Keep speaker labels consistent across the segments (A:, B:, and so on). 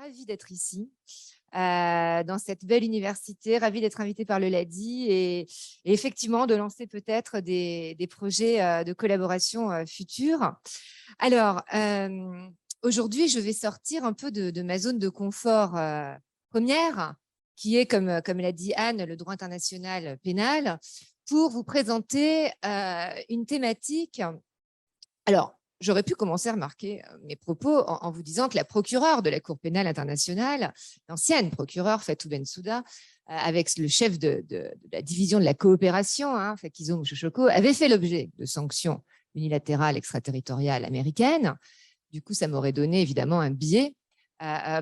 A: ravie d'être ici, dans cette belle université, ravie d'être invitée par le LADI et effectivement de lancer peut-être des projets de collaboration futurs. Alors, aujourd'hui, je vais sortir un peu de ma zone de confort première, qui est, comme l'a dit Anne, le droit international pénal, pour vous présenter une thématique. Alors, j'aurais pu commencer à remarquer mes propos en vous disant que la procureure de la Cour pénale internationale, l'ancienne procureure Fatou Bensouda, avec le chef de la division de la coopération, Fakizo Mouchochoko, avait fait l'objet de sanctions unilatérales extraterritoriales américaines. Du coup, ça m'aurait donné évidemment un biais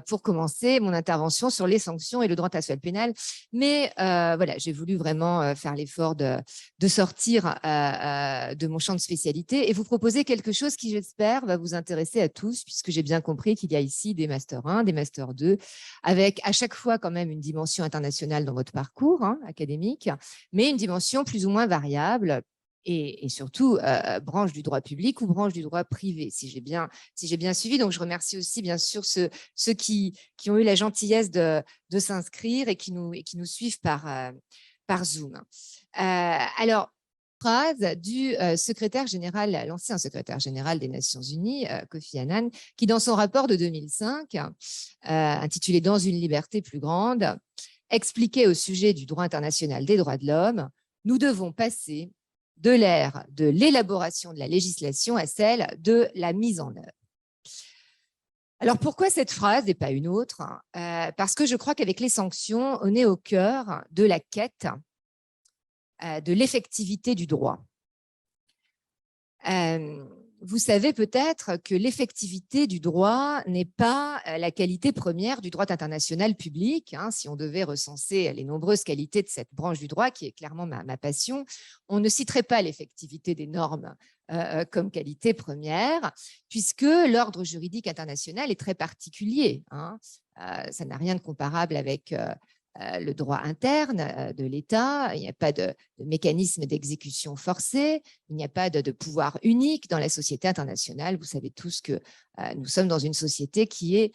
A: pour commencer mon intervention sur les sanctions et le droit international pénal. Mais voilà, j'ai voulu vraiment faire l'effort de sortir de mon champ de spécialité et vous proposer quelque chose qui, j'espère, va vous intéresser à tous, puisque j'ai bien compris qu'il y a ici des Master 1, des Master 2, avec à chaque fois quand même une dimension internationale dans votre parcours académique, mais une dimension plus ou moins variable, et surtout branche du droit public ou branche du droit privé, si j'ai bien suivi. Donc, je remercie aussi, bien sûr, ceux qui ont eu la gentillesse de s'inscrire et qui nous suivent par Zoom. Alors, phrase du secrétaire général, l'ancien secrétaire général des Nations Unies, Kofi Annan, qui, dans son rapport de 2005, intitulé « Dans une liberté plus grande », expliquait au sujet du droit international des droits de l'homme: « Nous devons passer de l'ère de l'élaboration de la législation à celle de la mise en œuvre. » Alors, pourquoi cette phrase et pas une autre? Parce que je crois qu'avec les sanctions, on est au cœur de la quête de l'effectivité du droit. Vous savez peut-être que l'effectivité du droit n'est pas la qualité première du droit international public. Si on devait recenser les nombreuses qualités de cette branche du droit, qui est clairement ma passion, on ne citerait pas l'effectivité des normes comme qualité première, puisque l'ordre juridique international est très particulier. Ça n'a rien de comparable avec le droit interne de l'État. Il n'y a pas de mécanisme d'exécution forcée, il n'y a pas de pouvoir unique dans la société internationale. Vous savez tous que nous sommes dans une société qui est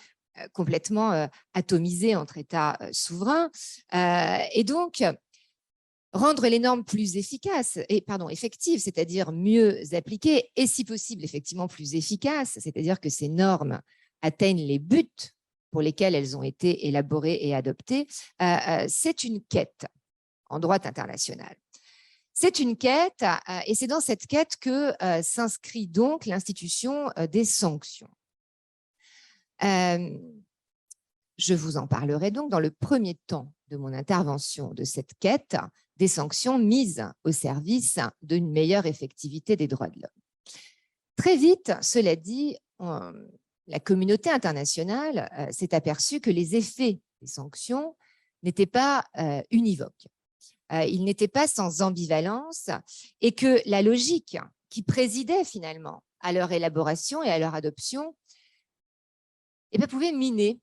A: complètement atomisée entre États souverains. Et donc, rendre les normes plus efficaces, effectives, c'est-à-dire mieux appliquées, et si possible, effectivement plus efficaces, c'est-à-dire que ces normes atteignent les buts pour lesquelles elles ont été élaborées et adoptées, c'est une quête en droit international. C'est une quête, et c'est dans cette quête que s'inscrit donc l'institution des sanctions. Je vous en parlerai donc dans le premier temps de mon intervention de cette quête des sanctions mises au service d'une meilleure effectivité des droits de l'homme. Très vite, cela dit, la communauté internationale s'est aperçue que les effets des sanctions n'étaient pas univoques. Ils n'étaient pas sans ambivalence et que la logique qui présidait finalement à leur élaboration et à leur adoption pouvait miner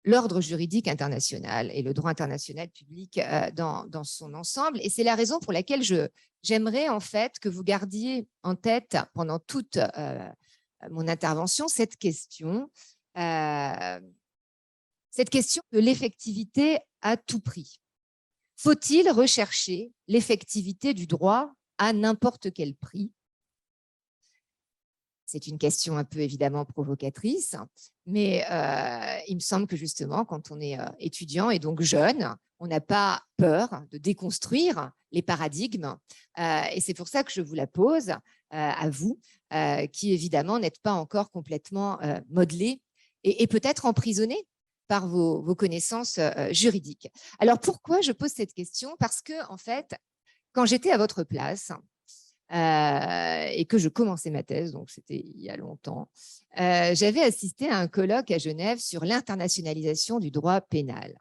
A: l'ordre juridique international et le droit international public dans son ensemble. Et c'est la raison pour laquelle j'aimerais en fait que vous gardiez en tête pendant toute mon intervention cette question de l'effectivité à tout prix. Faut-il rechercher l'effectivité du droit à n'importe quel prix? C'est une question un peu évidemment provocatrice, mais il me semble que justement, quand on est étudiant et donc jeune, on n'a pas peur de déconstruire les paradigmes. Et c'est pour ça que je vous la pose à vous, qui évidemment n'êtes pas encore complètement modelés et peut-être emprisonnés par vos connaissances juridiques. Alors pourquoi je pose cette question? Parce que en fait, quand j'étais à votre place, et que je commençais ma thèse, donc c'était il y a longtemps, j'avais assisté à un colloque à Genève sur l'internationalisation du droit pénal.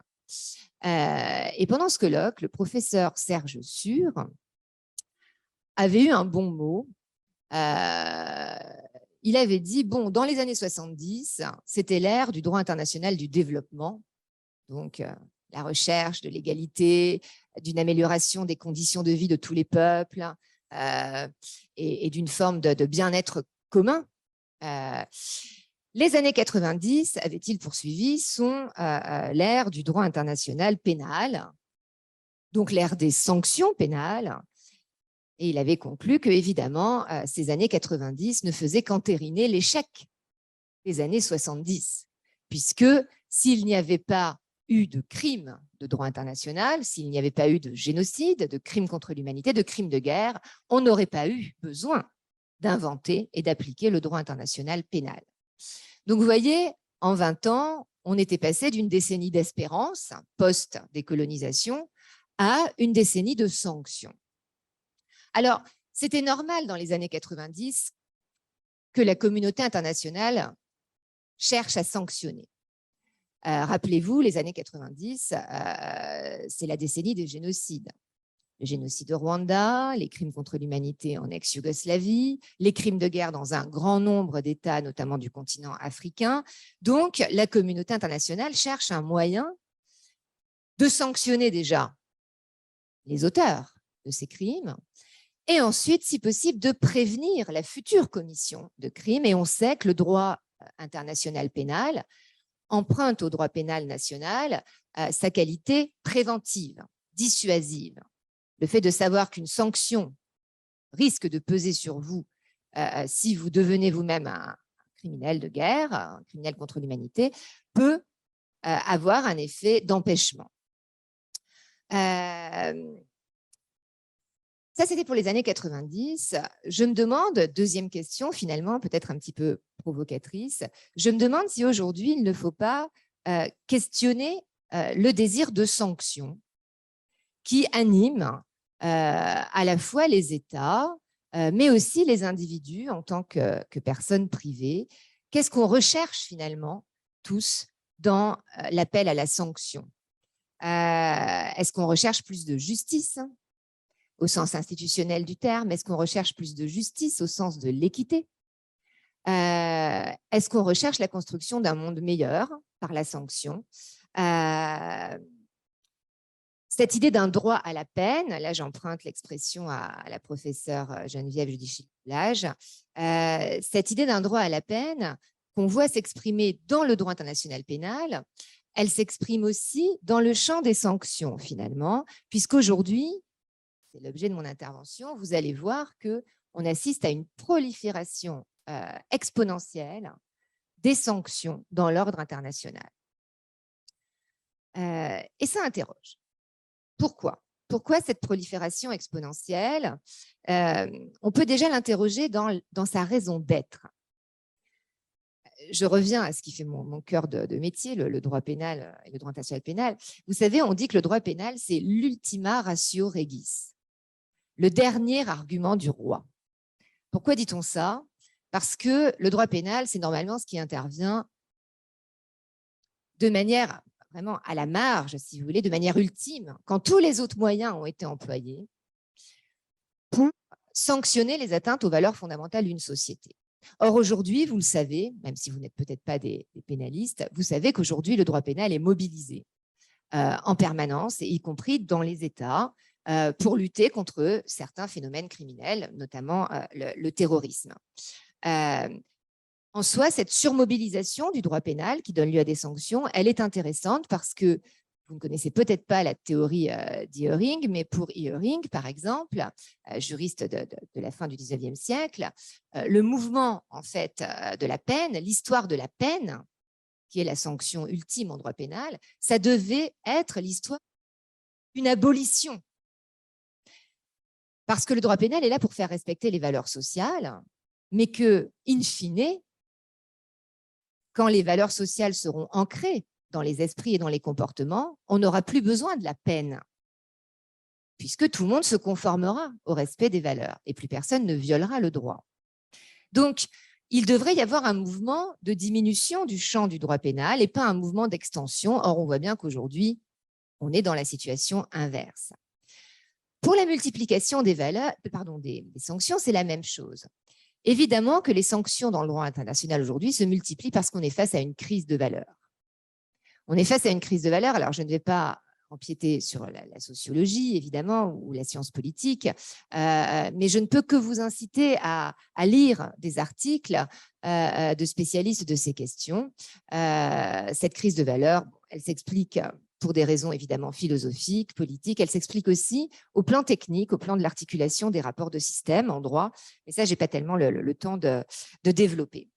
A: Et pendant ce colloque, le professeur Serge Sur avait eu un bon mot. Il avait dit, bon, dans les années 70, c'était l'ère du droit international du développement, donc la recherche de l'égalité, d'une amélioration des conditions de vie de tous les peuples, et d'une forme de bien-être commun. Les années 90, avait-il poursuivi, sont l'ère du droit international pénal, donc l'ère des sanctions pénales. Et il avait conclu que, évidemment, ces années 90 ne faisaient qu'entériner l'échec des années 70, puisque s'il n'y avait pas eu de crimes de droit international, s'il n'y avait pas eu de génocide, de crimes contre l'humanité, de crimes de guerre, on n'aurait pas eu besoin d'inventer et d'appliquer le droit international pénal. Donc, vous voyez, en 20 ans, on était passé d'une décennie d'espérance, post-décolonisation, à une décennie de sanctions. Alors, c'était normal dans les années 90 que la communauté internationale cherche à sanctionner. Rappelez-vous, les années 90, c'est la décennie des génocides. Le génocide au Rwanda, les crimes contre l'humanité en ex-Yougoslavie, les crimes de guerre dans un grand nombre d'États, notamment du continent africain. Donc, la communauté internationale cherche un moyen de sanctionner déjà les auteurs de ces crimes et ensuite, si possible, de prévenir la future commission de crimes. Et on sait que le droit international pénal emprunte au droit pénal national sa qualité préventive, dissuasive. Le fait de savoir qu'une sanction risque de peser sur vous si vous devenez vous-même un criminel de guerre, un criminel contre l'humanité, peut avoir un effet d'empêchement. Ça, c'était pour les années 90. Je me demande, deuxième question finalement, peut-être un petit peu provocatrice, je me demande si aujourd'hui, il ne faut pas questionner le désir de sanction qui anime à la fois les États, mais aussi les individus en tant que personnes privées. Qu'est-ce qu'on recherche finalement tous dans l'appel à la sanction? Est-ce qu'on recherche plus de justice au sens institutionnel du terme? Est-ce qu'on recherche plus de justice au sens de l'équité? Est-ce qu'on recherche la construction d'un monde meilleur par la sanction? Cette idée d'un droit à la peine, là j'emprunte l'expression à la professeure Geneviève Judici-Lage, cette idée d'un droit à la peine qu'on voit s'exprimer dans le droit international pénal, elle s'exprime aussi dans le champ des sanctions finalement, puisqu'aujourd'hui, c'est l'objet de mon intervention, vous allez voir qu'on assiste à une prolifération exponentielle des sanctions dans l'ordre international. Et ça interroge. Pourquoi? Pourquoi cette prolifération exponentielle? On peut déjà l'interroger dans sa raison d'être. Je reviens à ce qui fait mon cœur de métier, le droit pénal et le droit international pénal. Vous savez, on dit que le droit pénal, c'est l'ultima ratio regis, le dernier argument du roi. Pourquoi dit-on ça? Parce que le droit pénal, c'est normalement ce qui intervient de manière vraiment à la marge, si vous voulez, de manière ultime, quand tous les autres moyens ont été employés pour sanctionner les atteintes aux valeurs fondamentales d'une société. Or, aujourd'hui, vous le savez, même si vous n'êtes peut-être pas des pénalistes, vous savez qu'aujourd'hui, le droit pénal est mobilisé en permanence, y compris dans les États, pour lutter contre certains phénomènes criminels, notamment le terrorisme. En soi, cette surmobilisation du droit pénal qui donne lieu à des sanctions, elle est intéressante parce que vous ne connaissez peut-être pas la théorie d'Ehring, mais pour Ehring, par exemple, juriste de la fin du 19e siècle, le mouvement en fait, de la peine, l'histoire de la peine, qui est la sanction ultime en droit pénal, ça devait être l'histoire d'une abolition. Parce que le droit pénal est là pour faire respecter les valeurs sociales, mais que, in fine, quand les valeurs sociales seront ancrées dans les esprits et dans les comportements, on n'aura plus besoin de la peine, puisque tout le monde se conformera au respect des valeurs et plus personne ne violera le droit. Donc, il devrait y avoir un mouvement de diminution du champ du droit pénal et pas un mouvement d'extension. Or, on voit bien qu'aujourd'hui, on est dans la situation inverse. Pour la multiplication des sanctions, c'est la même chose. Évidemment que les sanctions dans le droit international aujourd'hui se multiplient parce qu'on est face à une crise de valeurs. On est face à une crise de valeurs. Alors, je ne vais pas empiéter sur la sociologie, évidemment, ou la science politique, mais je ne peux que vous inciter à lire des articles de spécialistes de ces questions. Cette crise de valeurs, elle s'explique pour des raisons évidemment philosophiques, politiques. Elle s'explique aussi au plan technique, au plan de l'articulation des rapports de système en droit. Mais ça, je n'ai pas tellement le temps de développer.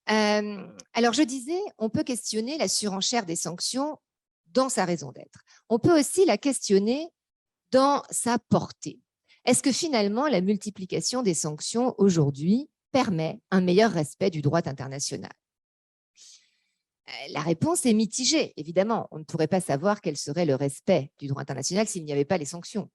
A: Alors, je disais, on peut questionner la surenchère des sanctions dans sa raison d'être. On peut aussi la questionner dans sa portée. Est-ce que finalement, la multiplication des sanctions aujourd'hui permet un meilleur respect du droit international? La réponse est mitigée, évidemment. On ne pourrait pas savoir quel serait le respect du droit international s'il n'y avait pas les sanctions.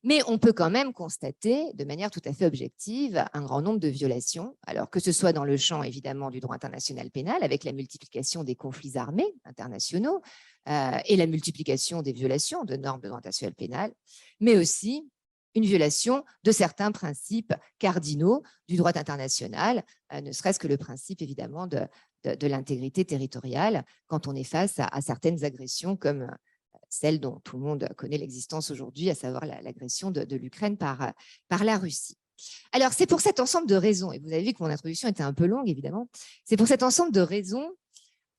A: Mais on peut quand même constater, de manière tout à fait objective, un grand nombre de violations, alors que ce soit dans le champ, évidemment, du droit international pénal, avec la multiplication des conflits armés internationaux et la multiplication des violations de normes de droit international pénal, mais aussi une violation de certains principes cardinaux du droit international, ne serait-ce que le principe, évidemment, de l'intégrité territoriale quand on est face à certaines agressions comme celle dont tout le monde connaît l'existence aujourd'hui, à savoir l'agression de l'Ukraine par la Russie. Alors, c'est pour cet ensemble de raisons, et vous avez vu que mon introduction était un peu longue, évidemment, c'est pour cet ensemble de raisons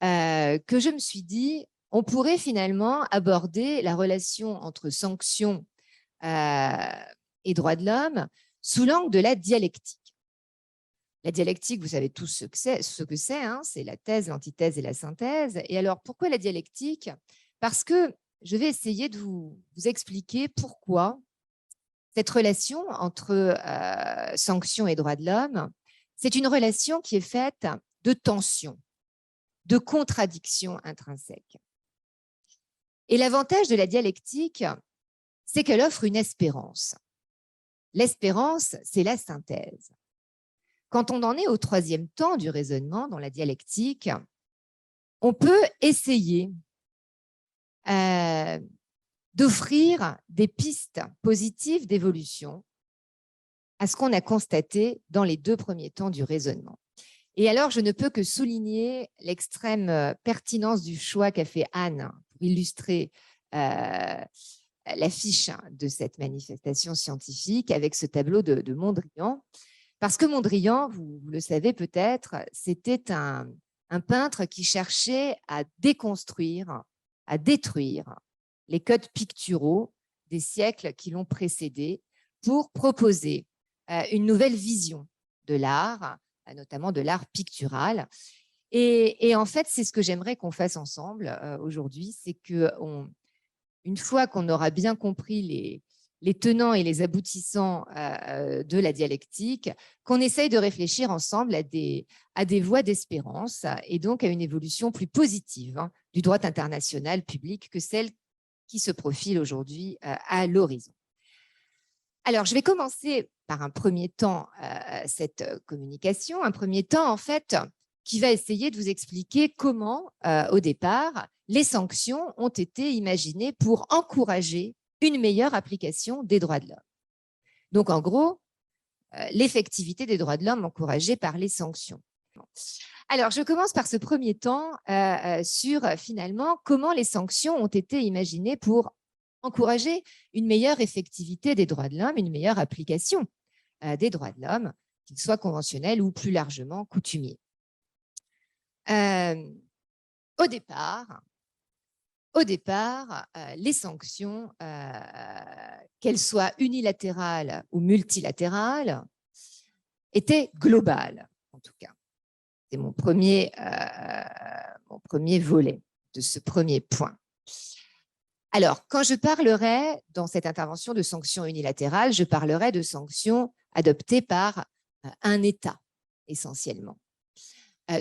A: que je me suis dit, on pourrait finalement aborder la relation entre sanctions et droits de l'homme sous l'angle de la dialectique. La dialectique, vous savez tous ce que c'est, hein, c'est la thèse, l'antithèse et la synthèse. Et alors, pourquoi la dialectique? Parce que je vais essayer de vous expliquer pourquoi cette relation entre sanctions et droits de l'homme, c'est une relation qui est faite de tensions, de contradictions intrinsèques. Et l'avantage de la dialectique, c'est qu'elle offre une espérance. L'espérance, c'est la synthèse. Quand on en est au troisième temps du raisonnement dans la dialectique, on peut essayer d'offrir des pistes positives d'évolution à ce qu'on a constaté dans les deux premiers temps du raisonnement. Et alors, je ne peux que souligner l'extrême pertinence du choix qu'a fait Anne pour illustrer l'affiche de cette manifestation scientifique avec ce tableau de Mondrian. Parce que Mondrian, vous le savez peut-être, c'était un peintre qui cherchait à déconstruire, à détruire les codes picturaux des siècles qui l'ont précédé pour proposer une nouvelle vision de l'art, notamment de l'art pictural. Et en fait, c'est ce que j'aimerais qu'on fasse ensemble aujourd'hui, c'est qu'une fois qu'on aura bien compris les tenants et les aboutissants de la dialectique, qu'on essaye de réfléchir ensemble à des voies d'espérance et donc à une évolution plus positive du droit international public que celle qui se profile aujourd'hui à l'horizon. Alors, je vais commencer par un premier temps cette communication, un premier temps en fait qui va essayer de vous expliquer comment, au départ, les sanctions ont été imaginées pour encourager une meilleure application des droits de l'homme. Donc, en gros, l'effectivité des droits de l'homme encouragée par les sanctions. Alors, je commence par ce premier temps sur, finalement, comment les sanctions ont été imaginées pour encourager une meilleure effectivité des droits de l'homme, une meilleure application des droits de l'homme, qu'ils soient conventionnels ou plus largement coutumiers. Au départ, les sanctions, qu'elles soient unilatérales ou multilatérales, étaient globales, en tout cas. C'est mon premier volet de ce premier point. Alors, quand je parlerai dans cette intervention de sanctions unilatérales, je parlerai de sanctions adoptées par un État, essentiellement,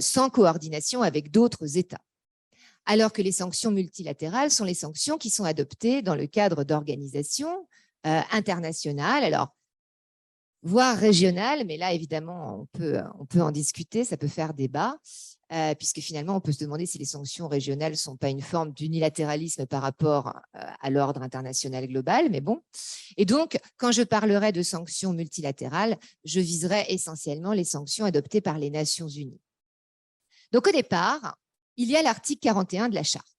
A: sans coordination avec d'autres États. Alors que les sanctions multilatérales sont les sanctions qui sont adoptées dans le cadre d'organisations internationales, alors voire régionales, mais là évidemment on peut en discuter, ça peut faire débat, puisque finalement on peut se demander si les sanctions régionales ne sont pas une forme d'unilatéralisme par rapport à l'ordre international global, mais bon. Et donc, quand je parlerai de sanctions multilatérales, je viserai essentiellement les sanctions adoptées par les Nations Unies. Donc au départ, il y a l'article 41 de la Charte.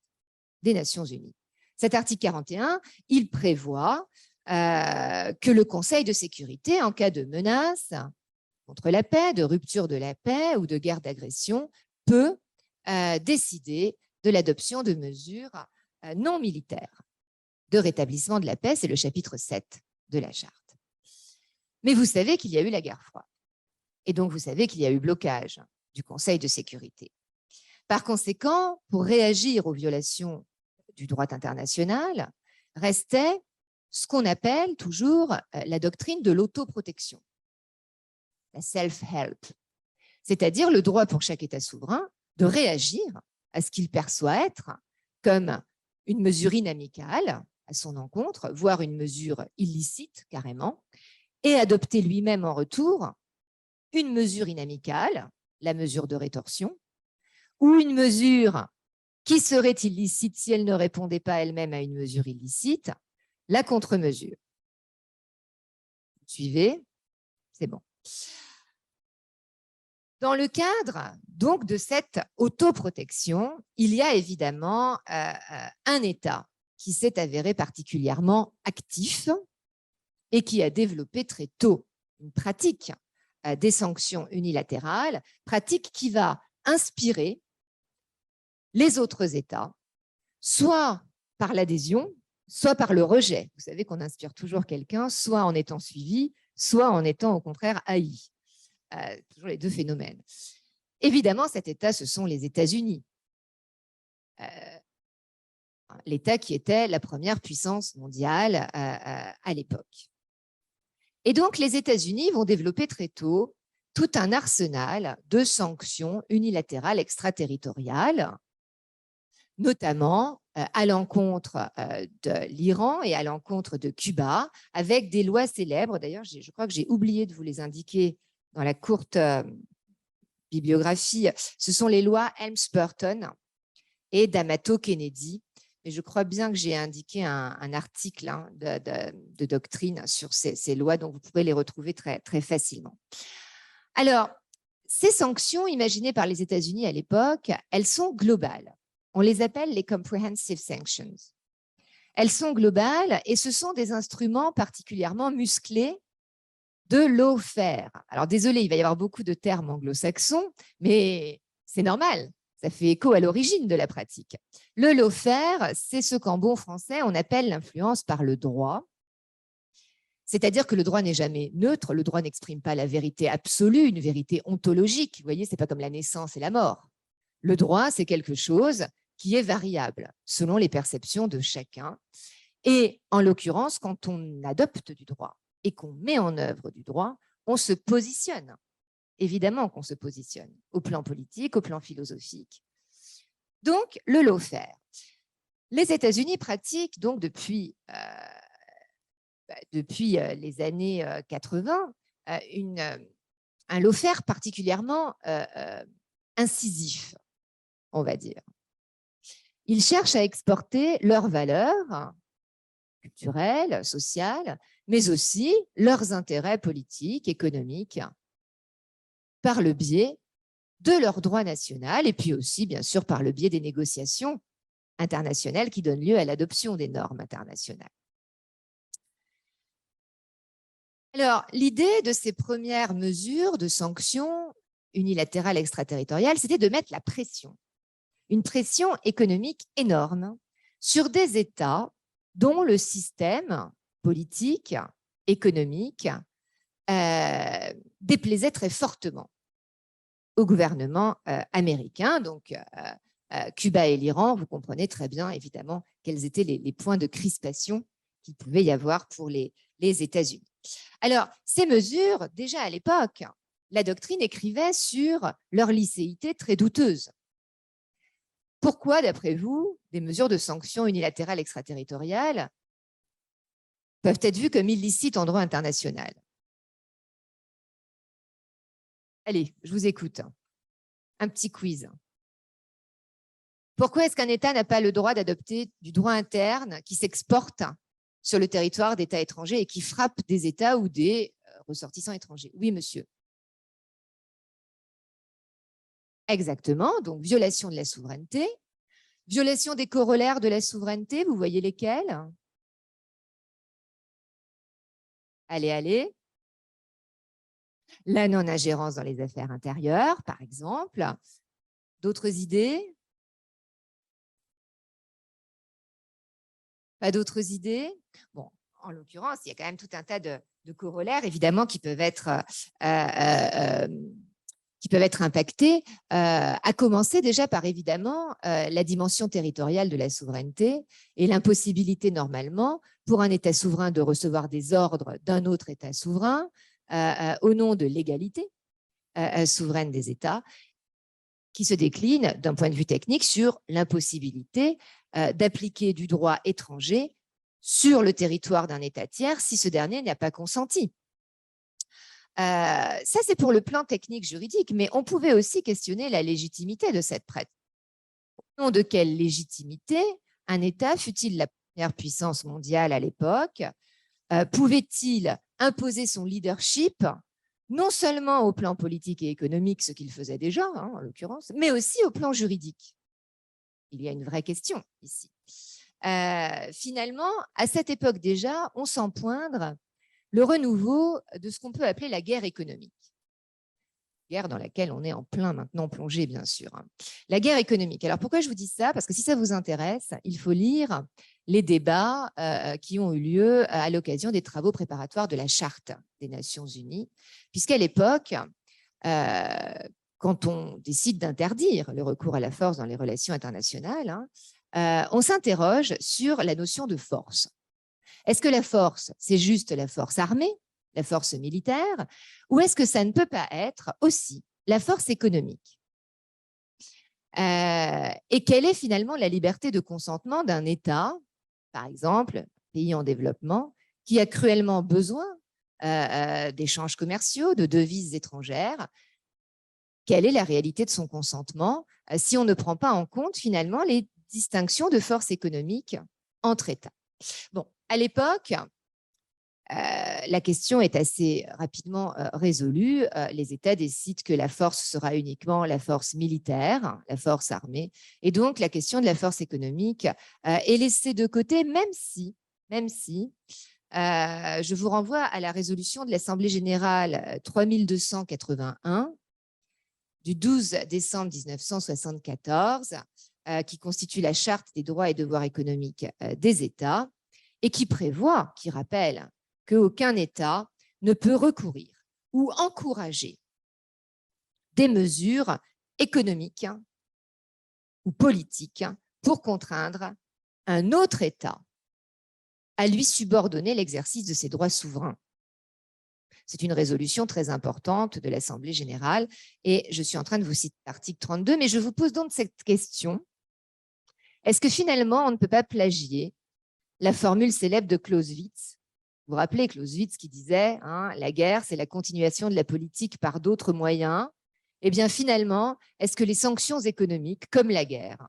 A: des Nations Unies. Cet article 41, il prévoit que le Conseil de sécurité, en cas de menace contre la paix, de rupture de la paix ou de guerre d'agression, peut décider de l'adoption de mesures non militaires de rétablissement de la paix. C'est le chapitre 7 de la charte. Mais vous savez qu'il y a eu la guerre froide. Et donc, vous savez qu'il y a eu blocage du Conseil de sécurité. Par conséquent, pour réagir aux violations du droit international, restait ce qu'on appelle toujours la doctrine de l'autoprotection, la self-help, c'est-à-dire le droit pour chaque État souverain de réagir à ce qu'il perçoit être comme une mesure inamicale à son encontre, voire une mesure illicite carrément, et adopter lui-même en retour une mesure inamicale, la mesure de rétorsion, ou une mesure qui serait illicite si elle ne répondait pas elle-même à une mesure illicite, la contre-mesure. Vous suivez? C'est bon. Dans le cadre donc de cette autoprotection, il y a évidemment un État qui s'est avéré particulièrement actif et qui a développé très tôt une pratique des sanctions unilatérales, pratique qui va inspirer les autres États, soit par l'adhésion, soit par le rejet. Vous savez qu'on inspire toujours quelqu'un, soit en étant suivi, soit en étant au contraire haï. Toujours les deux phénomènes. Évidemment, cet État, ce sont les États-Unis. L'État qui était la première puissance mondiale à l'époque. Et donc, les États-Unis vont développer très tôt tout un arsenal de sanctions unilatérales extraterritoriales, notamment à l'encontre de l'Iran et à l'encontre de Cuba, avec des lois célèbres. D'ailleurs, je crois que j'ai oublié de vous les indiquer dans la courte bibliographie. Ce sont les lois Helms-Burton et d'Amato-Kennedy. Et je crois bien que j'ai indiqué un article de doctrine sur ces lois, donc vous pourrez les retrouver très, très facilement. Alors, ces sanctions imaginées par les États-Unis à l'époque, elles sont globales. On les appelle les Comprehensive Sanctions. Elles sont globales et ce sont des instruments particulièrement musclés de lawfare. Alors, désolé, il va y avoir beaucoup de termes anglo-saxons, mais c'est normal. Ça fait écho à l'origine de la pratique. Le lawfare, c'est ce qu'en bon français, on appelle l'influence par le droit. C'est-à-dire que le droit n'est jamais neutre, le droit n'exprime pas la vérité absolue, une vérité ontologique. Vous voyez, ce n'est pas comme la naissance et la mort. Le droit, c'est quelque chose qui est variable selon les perceptions de chacun. Et en l'occurrence, quand on adopte du droit et qu'on met en œuvre du droit, on se positionne. Évidemment qu'on se positionne au plan politique, au plan philosophique. Donc, le lawfare. Les États-Unis pratiquent donc depuis les années 80 un lawfare particulièrement incisif, on va dire. Ils cherchent à exporter leurs valeurs culturelles, sociales, mais aussi leurs intérêts politiques, économiques, par le biais de leur droit national et puis aussi, bien sûr, par le biais des négociations internationales qui donnent lieu à l'adoption des normes internationales. Alors, l'idée de ces premières mesures de sanctions unilatérales extraterritoriales, c'était de mettre la pression, une pression économique énorme sur des États dont le système politique, économique, déplaisait très fortement au gouvernement américain. Donc, Cuba et l'Iran, vous comprenez très bien, évidemment, quels étaient les points de crispation qu'il pouvait y avoir pour les États-Unis. Alors, ces mesures, déjà à l'époque, la doctrine écrivait sur leur licéité très douteuse. Pourquoi, d'après vous, des mesures de sanctions unilatérales extraterritoriales peuvent être vues comme illicites en droit international? Allez, je vous écoute. Un petit quiz. Pourquoi est-ce qu'un État n'a pas le droit d'adopter du droit interne qui s'exporte sur le territoire d'États étrangers et qui frappe des États ou des ressortissants étrangers? Oui, monsieur. Exactement, donc violation de la souveraineté. Violation des corollaires de la souveraineté, vous voyez lesquels? Allez, allez. La non-ingérence dans les affaires intérieures, par exemple. D'autres idées? Pas d'autres idées? Bon, en l'occurrence, il y a quand même tout un tas de corollaires, évidemment, qui peuvent être impactés, à commencer déjà par, évidemment, la dimension territoriale de la souveraineté et l'impossibilité, normalement, pour un État souverain de recevoir des ordres d'un autre État souverain au nom de l'égalité souveraine des États, qui se décline d'un point de vue technique sur l'impossibilité d'appliquer du droit étranger sur le territoire d'un État tiers si ce dernier n'a pas consenti. Ça, c'est pour le plan technique juridique, mais on pouvait aussi questionner la légitimité de cette pratique. Au nom de quelle légitimité un État, fût-il la première puissance mondiale à l'époque, pouvait-il imposer son leadership non seulement au plan politique et économique, ce qu'il faisait déjà, hein, en l'occurrence, mais aussi au plan juridique? Il y a une vraie question ici. Finalement, à cette époque déjà, on sent poindre le renouveau de ce qu'on peut appeler la guerre économique. Guerre dans laquelle on est en plein maintenant plongé, bien sûr. La guerre économique. Alors, pourquoi je vous dis ça? Parce que si ça vous intéresse, il faut lire les débats qui ont eu lieu à l'occasion des travaux préparatoires de la Charte des Nations Unies, puisqu'à l'époque, quand on décide d'interdire le recours à la force dans les relations internationales, on s'interroge sur la notion de force. Est-ce que la force, c'est juste la force armée, la force militaire, ou est-ce que ça ne peut pas être aussi la force économique? Et quelle est finalement la liberté de consentement d'un État, par exemple, pays en développement, qui a cruellement besoin d'échanges commerciaux, de devises étrangères? Quelle est la réalité de son consentement si on ne prend pas en compte finalement les distinctions de force économique entre États? Bon, à l'époque, la question est assez rapidement résolue. Les États décident que la force sera uniquement la force militaire, la force armée, et donc la question de la force économique est laissée de côté, même si je vous renvoie à la résolution de l'Assemblée générale 3281 du 12 décembre 1974, qui constitue la charte des droits et devoirs économiques des États et qui prévoit, qui rappelle qu'aucun État ne peut recourir ou encourager des mesures économiques ou politiques pour contraindre un autre État à lui subordonner l'exercice de ses droits souverains. C'est une résolution très importante de l'Assemblée générale et je suis en train de vous citer l'article 32, mais je vous pose donc cette question. Est-ce que finalement, on ne peut pas plagier la formule célèbre de Clausewitz? Vous vous rappelez Clausewitz qui disait la guerre, c'est la continuation de la politique par d'autres moyens. Eh bien, finalement, est-ce que les sanctions économiques, comme la guerre,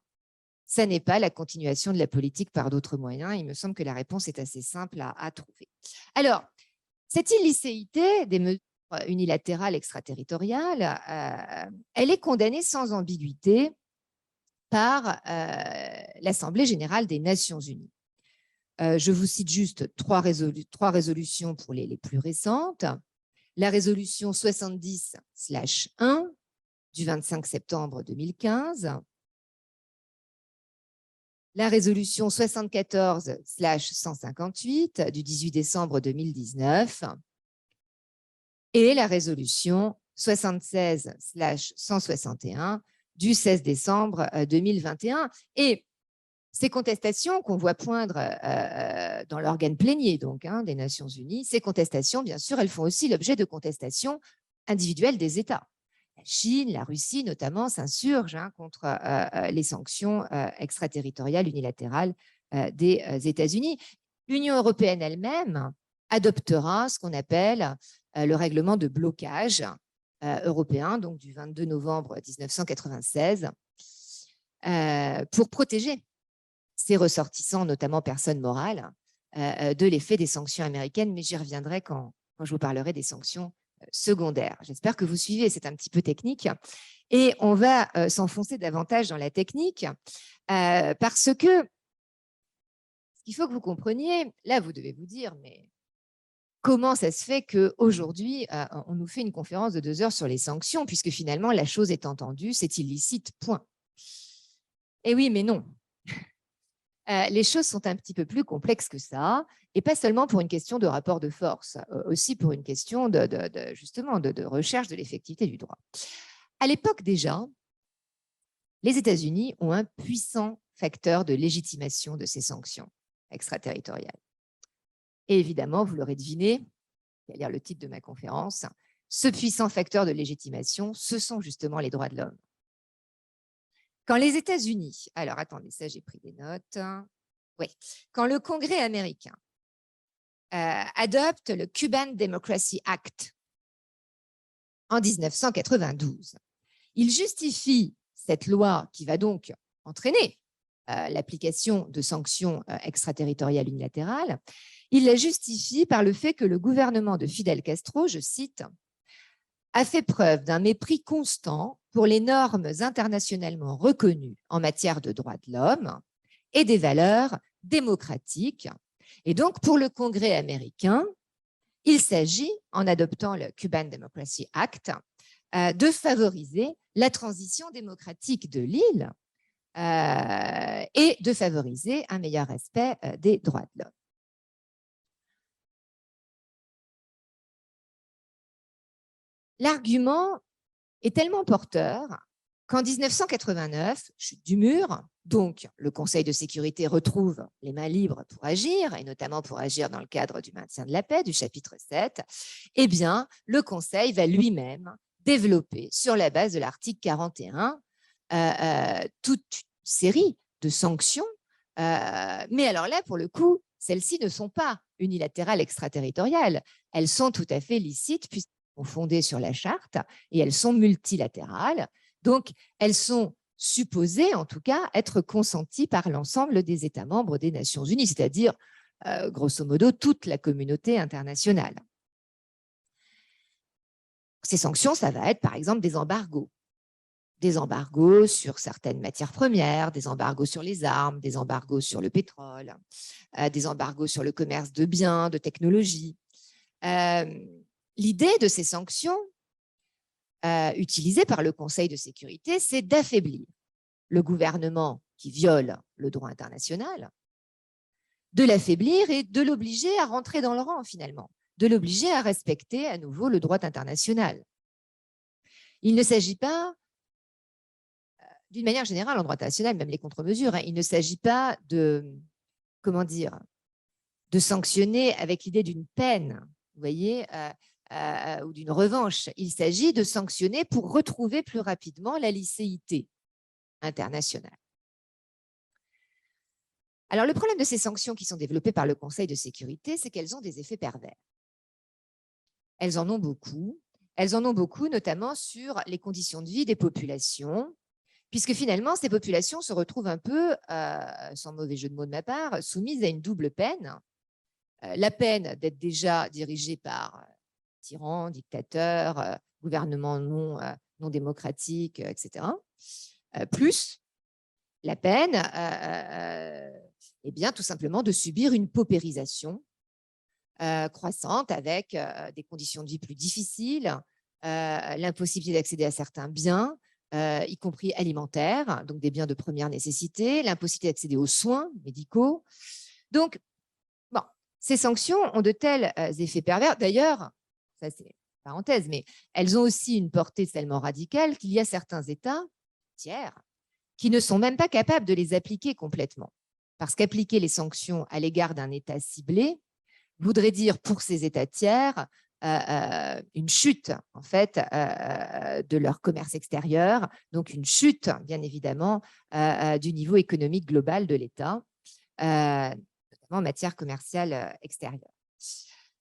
A: ça n'est pas la continuation de la politique par d'autres moyens? Il me semble que la réponse est assez simple à trouver. Alors, cette illicéité des mesures unilatérales extraterritoriales, elle est condamnée sans ambiguïté par l'Assemblée générale des Nations unies. Je vous cite juste trois résolutions pour les plus récentes. La résolution 70/1 du 25 septembre 2015, la résolution 74/158 du 18 décembre 2019 et la résolution 76/161 du 16 décembre 2021. Et ces contestations qu'on voit poindre dans l'organe plénier donc, des Nations unies, ces contestations, bien sûr, elles font aussi l'objet de contestations individuelles des États. La Chine, la Russie notamment s'insurgent contre les sanctions extraterritoriales unilatérales des États-Unis. L'Union européenne elle-même adoptera ce qu'on appelle le règlement de blocage européen, donc du 22 novembre 1996, pour protéger ses ressortissants, notamment personnes morales, de l'effet des sanctions américaines, mais j'y reviendrai quand je vous parlerai des sanctions secondaire. J'espère que vous suivez, c'est un petit peu technique. Et on va s'enfoncer davantage dans la technique parce que ce qu'il faut que vous compreniez, là, vous devez vous dire, mais comment ça se fait qu'aujourd'hui, on nous fait une conférence de 2 heures sur les sanctions, puisque finalement, la chose est entendue, c'est illicite, point. Eh oui, mais non. Les choses sont un petit peu plus complexes que ça, et pas seulement pour une question de rapport de force, aussi pour une question justement de recherche de l'effectivité du droit. À l'époque déjà, les États-Unis ont un puissant facteur de légitimation de ces sanctions extraterritoriales. Et évidemment, vous l'aurez deviné, à lire le titre de ma conférence, ce puissant facteur de légitimation, ce sont justement les droits de l'homme. Quand les États-Unis, alors attendez, ça j'ai pris des notes, oui, quand le Congrès américain adopte le Cuban Democracy Act en 1992, il justifie cette loi qui va donc entraîner l'application de sanctions extraterritoriales unilatérales, il la justifie par le fait que le gouvernement de Fidel Castro, je cite, a fait preuve d'un mépris constant pour les normes internationalement reconnues en matière de droits de l'homme et des valeurs démocratiques. Et donc, pour le Congrès américain, il s'agit, en adoptant le Cuban Democracy Act, de favoriser la transition démocratique de l'île et de favoriser un meilleur respect des droits de l'homme. L'argument est tellement porteur qu'en 1989, chute du mur, donc le Conseil de sécurité retrouve les mains libres pour agir, et notamment pour agir dans le cadre du maintien de la paix, du chapitre 7, eh bien, le Conseil va lui-même développer, sur la base de l'article 41, toute une série de sanctions. Mais alors là, pour le coup, celles-ci ne sont pas unilatérales extraterritoriales. Elles sont tout à fait licites puisqu'elles sont fondées sur la charte et elles sont multilatérales. Donc, elles sont supposées, en tout cas, être consenties par l'ensemble des États membres des Nations Unies, c'est-à-dire, grosso modo, toute la communauté internationale. Ces sanctions, ça va être, par exemple, des embargos sur certaines matières premières, des embargos sur les armes, des embargos sur le pétrole, des embargos sur le commerce de biens, de technologies. L'idée de ces sanctions utilisées par le Conseil de sécurité, c'est d'affaiblir le gouvernement qui viole le droit international, de l'affaiblir et de l'obliger à rentrer dans le rang finalement, de l'obliger à respecter à nouveau le droit international. Il ne s'agit pas, d'une manière générale, en droit international, même les contre-mesures, il ne s'agit pas de, comment dire, de sanctionner avec l'idée d'une peine, vous voyez, ou d'une revanche. Il s'agit de sanctionner pour retrouver plus rapidement la licéité internationale. Alors, le problème de ces sanctions qui sont développées par le Conseil de sécurité, c'est qu'elles ont des effets pervers. Elles en ont beaucoup. Elles en ont beaucoup, notamment sur les conditions de vie des populations, puisque finalement, ces populations se retrouvent un peu, sans mauvais jeu de mots de ma part, soumises à une double peine. La peine d'être déjà dirigée par tyrans, dictateurs, gouvernements non démocratiques, etc. Plus la peine, eh bien, tout simplement de subir une paupérisation croissante avec des conditions de vie plus difficiles, l'impossibilité d'accéder à certains biens, y compris alimentaires, donc des biens de première nécessité, l'impossibilité d'accéder aux soins médicaux. Donc, bon, ces sanctions ont de tels effets pervers. D'ailleurs, ça c'est une parenthèse, mais elles ont aussi une portée tellement radicale qu'il y a certains États tiers qui ne sont même pas capables de les appliquer complètement. Parce qu'appliquer les sanctions à l'égard d'un État ciblé voudrait dire pour ces États tiers une chute en fait de leur commerce extérieur, donc une chute bien évidemment du niveau économique global de l'État, notamment en matière commerciale extérieure.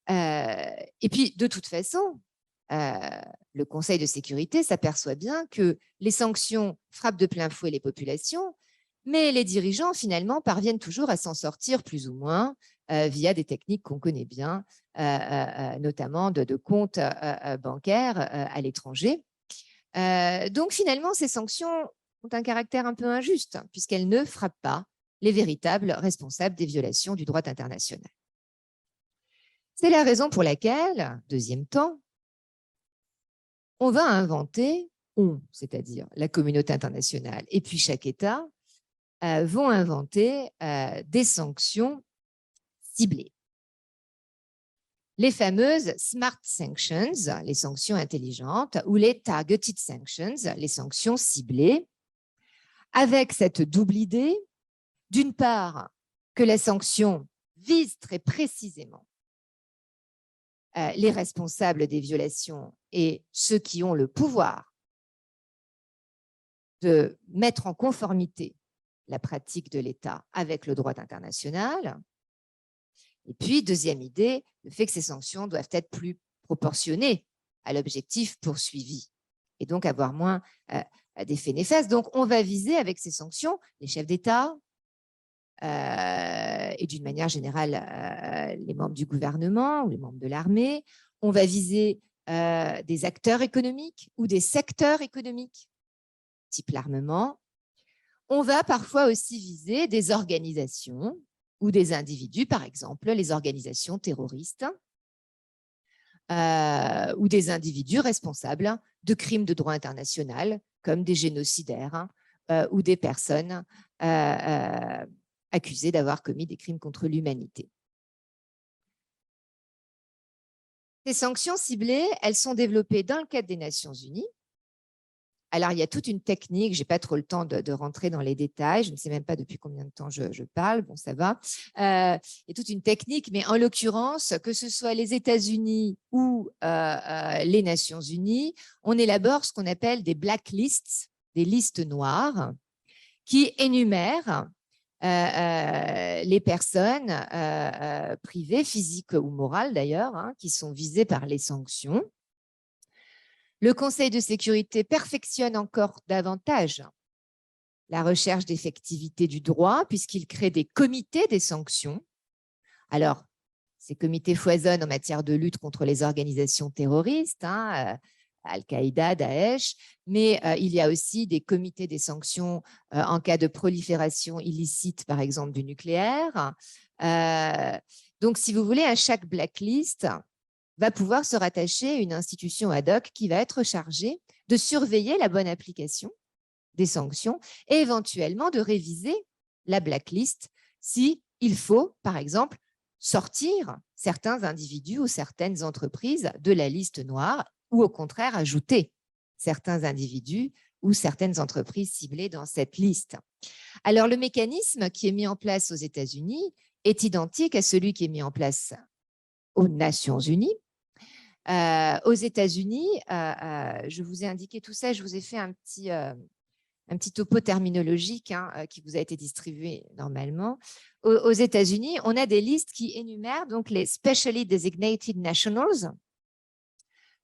A: Et puis de toute façon, le Conseil de sécurité s'aperçoit bien que les sanctions frappent de plein fouet les populations, Mais les dirigeants, finalement, parviennent toujours à s'en sortir plus ou moins via des techniques qu'on connaît bien, notamment de comptes bancaires à l'étranger. Donc, finalement, ces sanctions ont un caractère un peu injuste, puisqu'elles ne frappent pas les véritables responsables des violations du droit international. C'est la raison pour laquelle, deuxième temps, on va inventer, c'est-à-dire la communauté internationale, et puis chaque État, vont inventer des sanctions ciblées. Les fameuses Smart Sanctions, les sanctions intelligentes, ou les Targeted Sanctions, les sanctions ciblées, avec cette double idée, d'une part, que la sanction vise très précisément les responsables des violations et ceux qui ont le pouvoir de mettre en conformité la pratique de l'État avec le droit international. Et puis, deuxième idée, le fait que ces sanctions doivent être plus proportionnées à l'objectif poursuivi et donc avoir moins d'effets néfastes. Donc, on va viser avec ces sanctions les chefs d'État et d'une manière générale les membres du gouvernement ou les membres de l'armée. On va viser des acteurs économiques ou des secteurs économiques, type l'armement. On va parfois aussi viser des organisations ou des individus, par exemple les organisations terroristes ou des individus responsables de crimes de droit international, comme des génocidaires ou des personnes accusées d'avoir commis des crimes contre l'humanité. Ces sanctions ciblées, elles sont développées dans le cadre des Nations Unies. Alors, il y a toute une technique, je n'ai pas trop le temps de rentrer dans les détails, je ne sais même pas depuis combien de temps je parle, bon, ça va. Il y a toute une technique, mais en l'occurrence, que ce soit les États-Unis ou les Nations Unies, on élabore ce qu'on appelle des blacklists, des listes noires, qui énumèrent les personnes privées, physiques ou morales d'ailleurs, hein, qui sont visées par les sanctions. Le Conseil de sécurité perfectionne encore davantage la recherche d'effectivité du droit puisqu'il crée des comités des sanctions. Alors, ces comités foisonnent en matière de lutte contre les organisations terroristes, hein, Al-Qaïda, Daesh, mais il y a aussi des comités des sanctions en cas de prolifération illicite, par exemple, du nucléaire. Donc, si vous voulez, à chaque blacklist, va pouvoir se rattacher une institution ad hoc qui va être chargée de surveiller la bonne application des sanctions et éventuellement de réviser la blacklist si il faut, par exemple, sortir certains individus ou certaines entreprises de la liste noire ou au contraire ajouter certains individus ou certaines entreprises ciblées dans cette liste. Alors, le mécanisme qui est mis en place aux États-Unis est identique à celui qui est mis en place aux Nations Unies. Aux États-Unis, je vous ai indiqué tout ça, je vous ai fait un petit topo terminologique hein, qui vous a été distribué normalement. Aux États-Unis, on a des listes qui énumèrent donc les Specially Designated Nationals.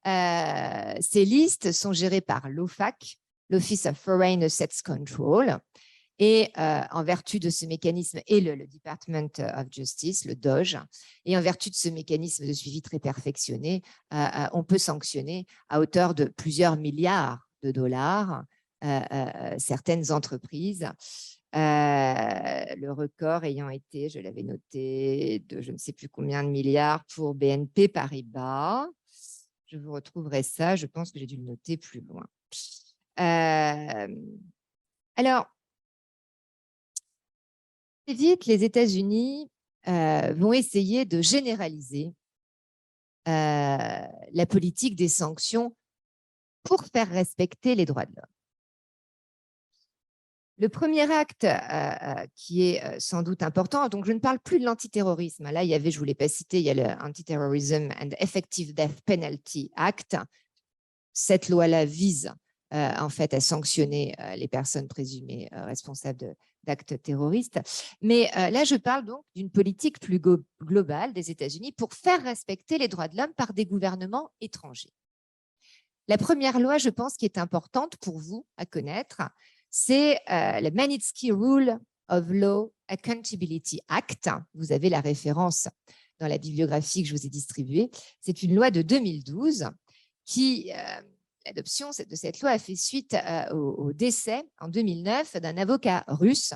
A: Ces listes sont gérées par l'OFAC, l'Office of Foreign Assets Control, et en vertu de ce mécanisme, et le Department of Justice, le DOJ, et en vertu de ce mécanisme de suivi très perfectionné, on peut sanctionner à hauteur de plusieurs milliards de dollars certaines entreprises. Le record ayant été, je l'avais noté, de je ne sais plus combien de milliards pour BNP Paribas. Je vous retrouverai ça, je pense que j'ai dû le noter plus loin. Alors, vite, les États-Unis vont essayer de généraliser la politique des sanctions pour faire respecter les droits de l'homme. Le premier acte qui est sans doute important, donc je ne parle plus de l'antiterrorisme. Là, il y avait, je ne vous l'ai pas cité, il y a le Anti-Terrorism and Effective Death Penalty Act. Cette loi-là vise en fait à sanctionner les personnes présumées responsables d'actes terroristes. Mais là, je parle donc d'une politique plus globale des États-Unis pour faire respecter les droits de l'homme par des gouvernements étrangers. La première loi, je pense, qui est importante pour vous à connaître, c'est le Magnitsky Rule of Law Accountability Act. Vous avez la référence dans la bibliographie que je vous ai distribuée. C'est une loi de 2012 qui, l'adoption de cette loi a fait suite au décès en 2009 d'un avocat russe,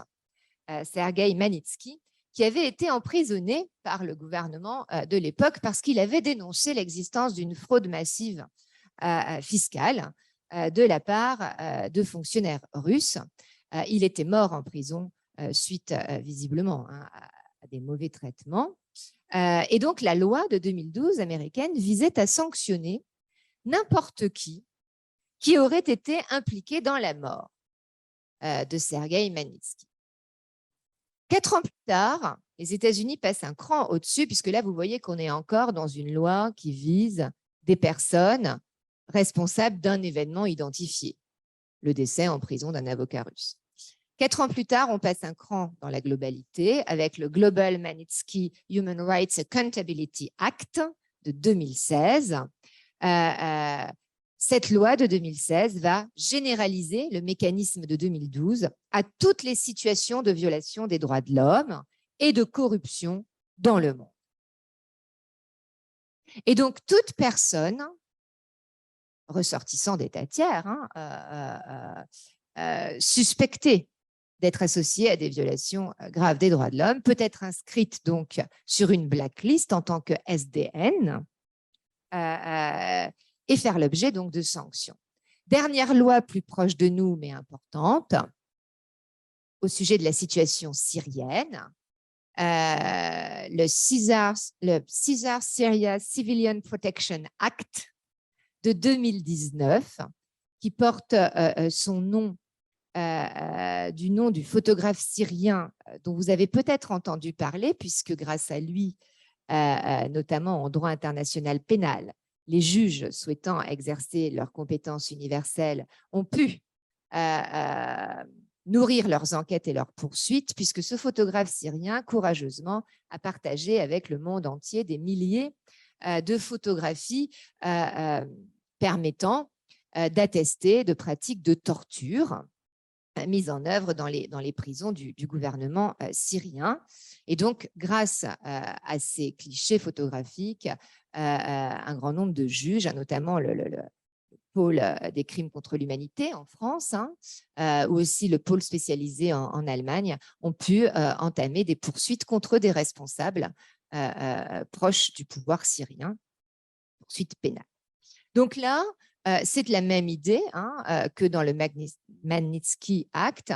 A: Sergueï Magnitsky, qui avait été emprisonné par le gouvernement de l'époque parce qu'il avait dénoncé l'existence d'une fraude massive fiscale de la part de fonctionnaires russes. Il était mort en prison suite visiblement à des mauvais traitements. Et donc, la loi de 2012 américaine visait à sanctionner n'importe qui aurait été impliqué dans la mort de Sergueï Magnitsky. 4 ans plus tard, les États-Unis passent un cran au-dessus, puisque là, vous voyez qu'on est encore dans une loi qui vise des personnes responsables d'un événement identifié, le décès en prison d'un avocat russe. 4 ans plus tard, on passe un cran dans la globalité avec le Global Magnitsky Human Rights Accountability Act de 2016. Cette loi de 2016 va généraliser le mécanisme de 2012 à toutes les situations de violation des droits de l'homme et de corruption dans le monde. Et donc, toute personne ressortissant d'États tiers, suspectée d'être associée à des violations graves des droits de l'homme, peut être inscrite donc sur une blacklist en tant que SDN, et faire l'objet donc de sanctions. Dernière loi plus proche de nous, mais importante, au sujet de la situation syrienne, le Caesar Syria Civilian Protection Act de 2019, qui porte son nom du nom du photographe syrien dont vous avez peut-être entendu parler, puisque grâce à lui, notamment en droit international pénal, les juges souhaitant exercer leurs compétences universelles ont pu nourrir leurs enquêtes et leurs poursuites, puisque ce photographe syrien, courageusement, a partagé avec le monde entier des milliers de photographies permettant d'attester de pratiques de torture mises en œuvre dans les prisons du gouvernement syrien. Et donc, grâce à ces clichés photographiques, un grand nombre de juges, notamment le pôle des crimes contre l'humanité en France, ou aussi le pôle spécialisé en Allemagne, ont pu entamer des poursuites contre des responsables proches du pouvoir syrien, poursuites pénales. Donc là, c'est la même idée que dans le Magnitsky Act.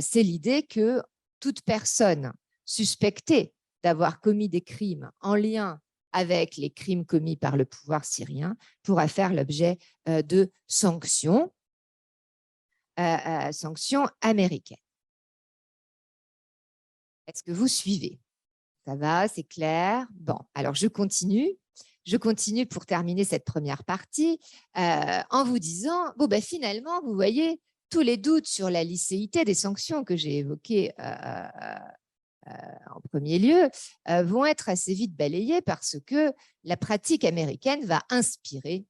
A: C'est l'idée que toute personne suspectée d'avoir commis des crimes en lien avec les crimes commis par le pouvoir syrien pourra faire l'objet de sanctions, sanctions américaines. Est-ce que vous suivez? Ça va, c'est clair? Bon, alors je continue. Je continue pour terminer cette première partie en vous disant, bon, ben, finalement, vous voyez, tous les doutes sur la licéité des sanctions que j'ai évoquées en premier lieu vont être assez vite balayés parce que la pratique américaine va inspirer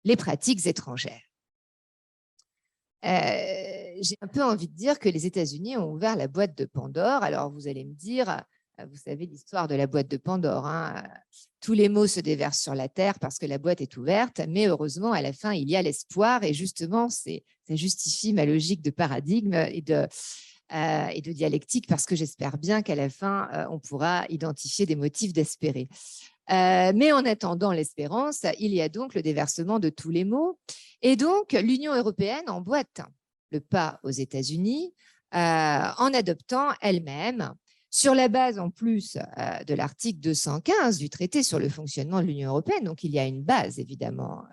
A: les pratiques étrangères. J'ai un peu envie de dire que les États-Unis ont ouvert la boîte de Pandore. Alors, vous allez me dire, vous savez l'histoire de la boîte de Pandore. Tous les maux se déversent sur la terre parce que la boîte est ouverte, mais heureusement, à la fin, il y a l'espoir. Et justement, ça justifie ma logique de paradigme et de dialectique, parce que j'espère bien qu'à la fin, on pourra identifier des motifs d'espérer. Mais en attendant l'espérance, il y a donc le déversement de tous les maux. Et donc, l'Union européenne emboîte le pas aux États-Unis en adoptant elle-même, sur la base en plus de l'article 215 du traité sur le fonctionnement de l'Union européenne. Donc, il y a une base, évidemment,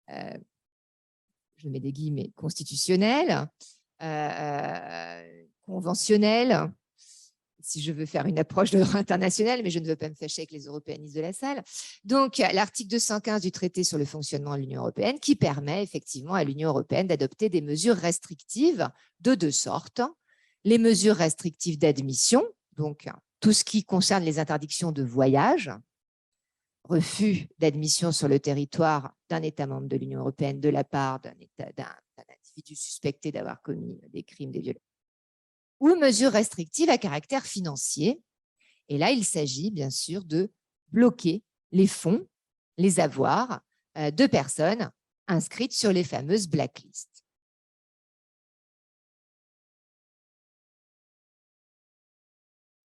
A: je mets des guillemets, constitutionnelle, conventionnelle, si je veux faire une approche de droit international, mais je ne veux pas me fâcher avec les européanistes de la salle. Donc, l'article 215 du traité sur le fonctionnement de l'Union européenne qui permet effectivement à l'Union européenne d'adopter des mesures restrictives de 2 sortes. Les mesures restrictives d'admission, donc tout ce qui concerne les interdictions de voyage, refus d'admission sur le territoire d'un État membre de l'Union européenne de la part d'un individus suspectés d'avoir commis des crimes, des violences, ou mesures restrictives à caractère financier. Et là, il s'agit bien sûr de bloquer les fonds, les avoirs de personnes inscrites sur les fameuses blacklists.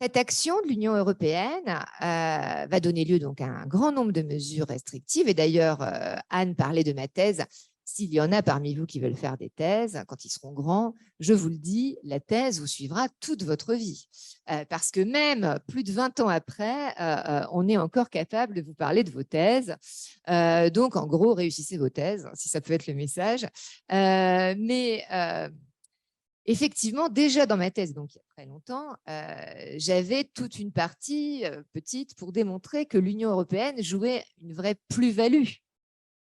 A: Cette action de l'Union européenne va donner lieu donc à un grand nombre de mesures restrictives. Et d'ailleurs, Anne parlait de ma thèse. S'il y en a parmi vous qui veulent faire des thèses, quand ils seront grands, je vous le dis, la thèse vous suivra toute votre vie. Parce que même plus de 20 ans après, on est encore capable de vous parler de vos thèses. Donc, en gros, réussissez vos thèses, si ça peut être le message. Effectivement, déjà dans ma thèse, donc il y a très longtemps, j'avais toute une partie petite pour démontrer que l'Union européenne jouait une vraie plus-value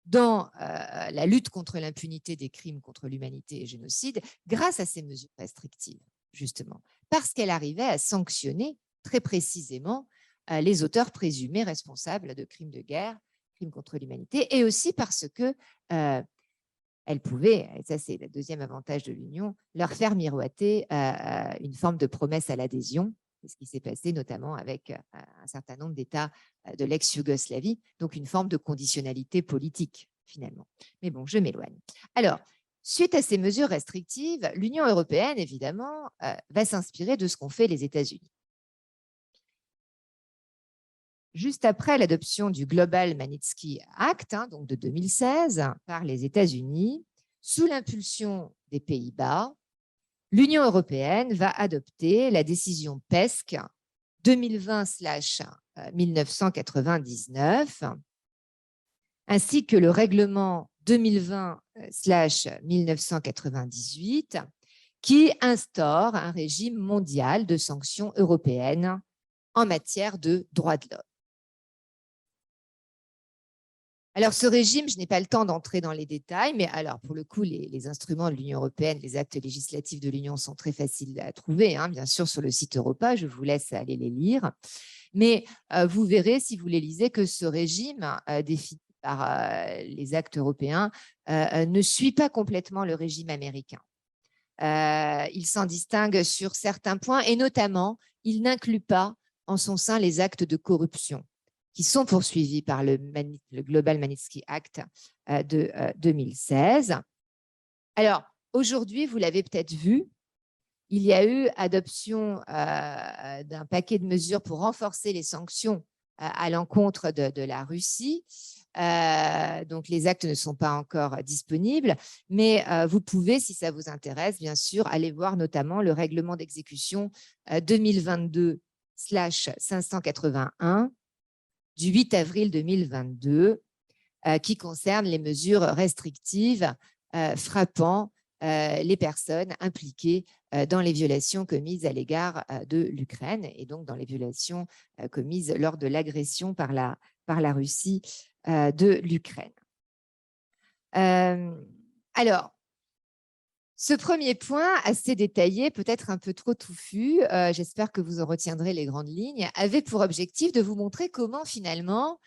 A: dans la lutte contre l'impunité des crimes contre l'humanité et génocide grâce à ces mesures restrictives, justement, parce qu'elle arrivait à sanctionner très précisément les auteurs présumés responsables de crimes de guerre, crimes contre l'humanité, et aussi parce que elle pouvait, et ça c'est le deuxième avantage de l'Union, leur faire miroiter une forme de promesse à l'adhésion. C'est ce qui s'est passé notamment avec un certain nombre d'États de l'ex-Yougoslavie, donc une forme de conditionnalité politique finalement. Mais bon, je m'éloigne. Alors, suite à ces mesures restrictives, l'Union européenne, évidemment, va s'inspirer de ce qu'ont fait les États-Unis. Juste après l'adoption du Global Magnitsky Act, donc de 2016, par les États-Unis, sous l'impulsion des Pays-Bas, l'Union européenne va adopter la décision PESC 2020/1999, ainsi que le règlement 2020/1998, qui instaure un régime mondial de sanctions européennes en matière de droits de l'homme. Alors, ce régime, je n'ai pas le temps d'entrer dans les détails, mais alors, pour le coup, les instruments de l'Union européenne, les actes législatifs de l'Union sont très faciles à trouver, bien sûr, sur le site Europa. Je vous laisse aller les lire. Mais vous verrez, si vous les lisez, que ce régime défini par les actes européens ne suit pas complètement le régime américain. Il s'en distingue sur certains points et notamment, il n'inclut pas en son sein les actes de corruption qui sont poursuivis par le Global Magnitsky Act de 2016. Alors, aujourd'hui, vous l'avez peut-être vu, il y a eu adoption d'un paquet de mesures pour renforcer les sanctions à l'encontre de la Russie. Donc, les actes ne sont pas encore disponibles, mais vous pouvez, si ça vous intéresse, bien sûr, aller voir notamment le règlement d'exécution 2022/581 du 8 avril 2022, qui concerne les mesures restrictives frappant les personnes impliquées dans les violations commises à l'égard de l'Ukraine et donc dans les violations commises lors de l'agression par la Russie de l'Ukraine. Alors, ce premier point, assez détaillé, peut-être un peu trop touffu, j'espère que vous en retiendrez les grandes lignes, avait pour objectif de vous montrer comment finalement,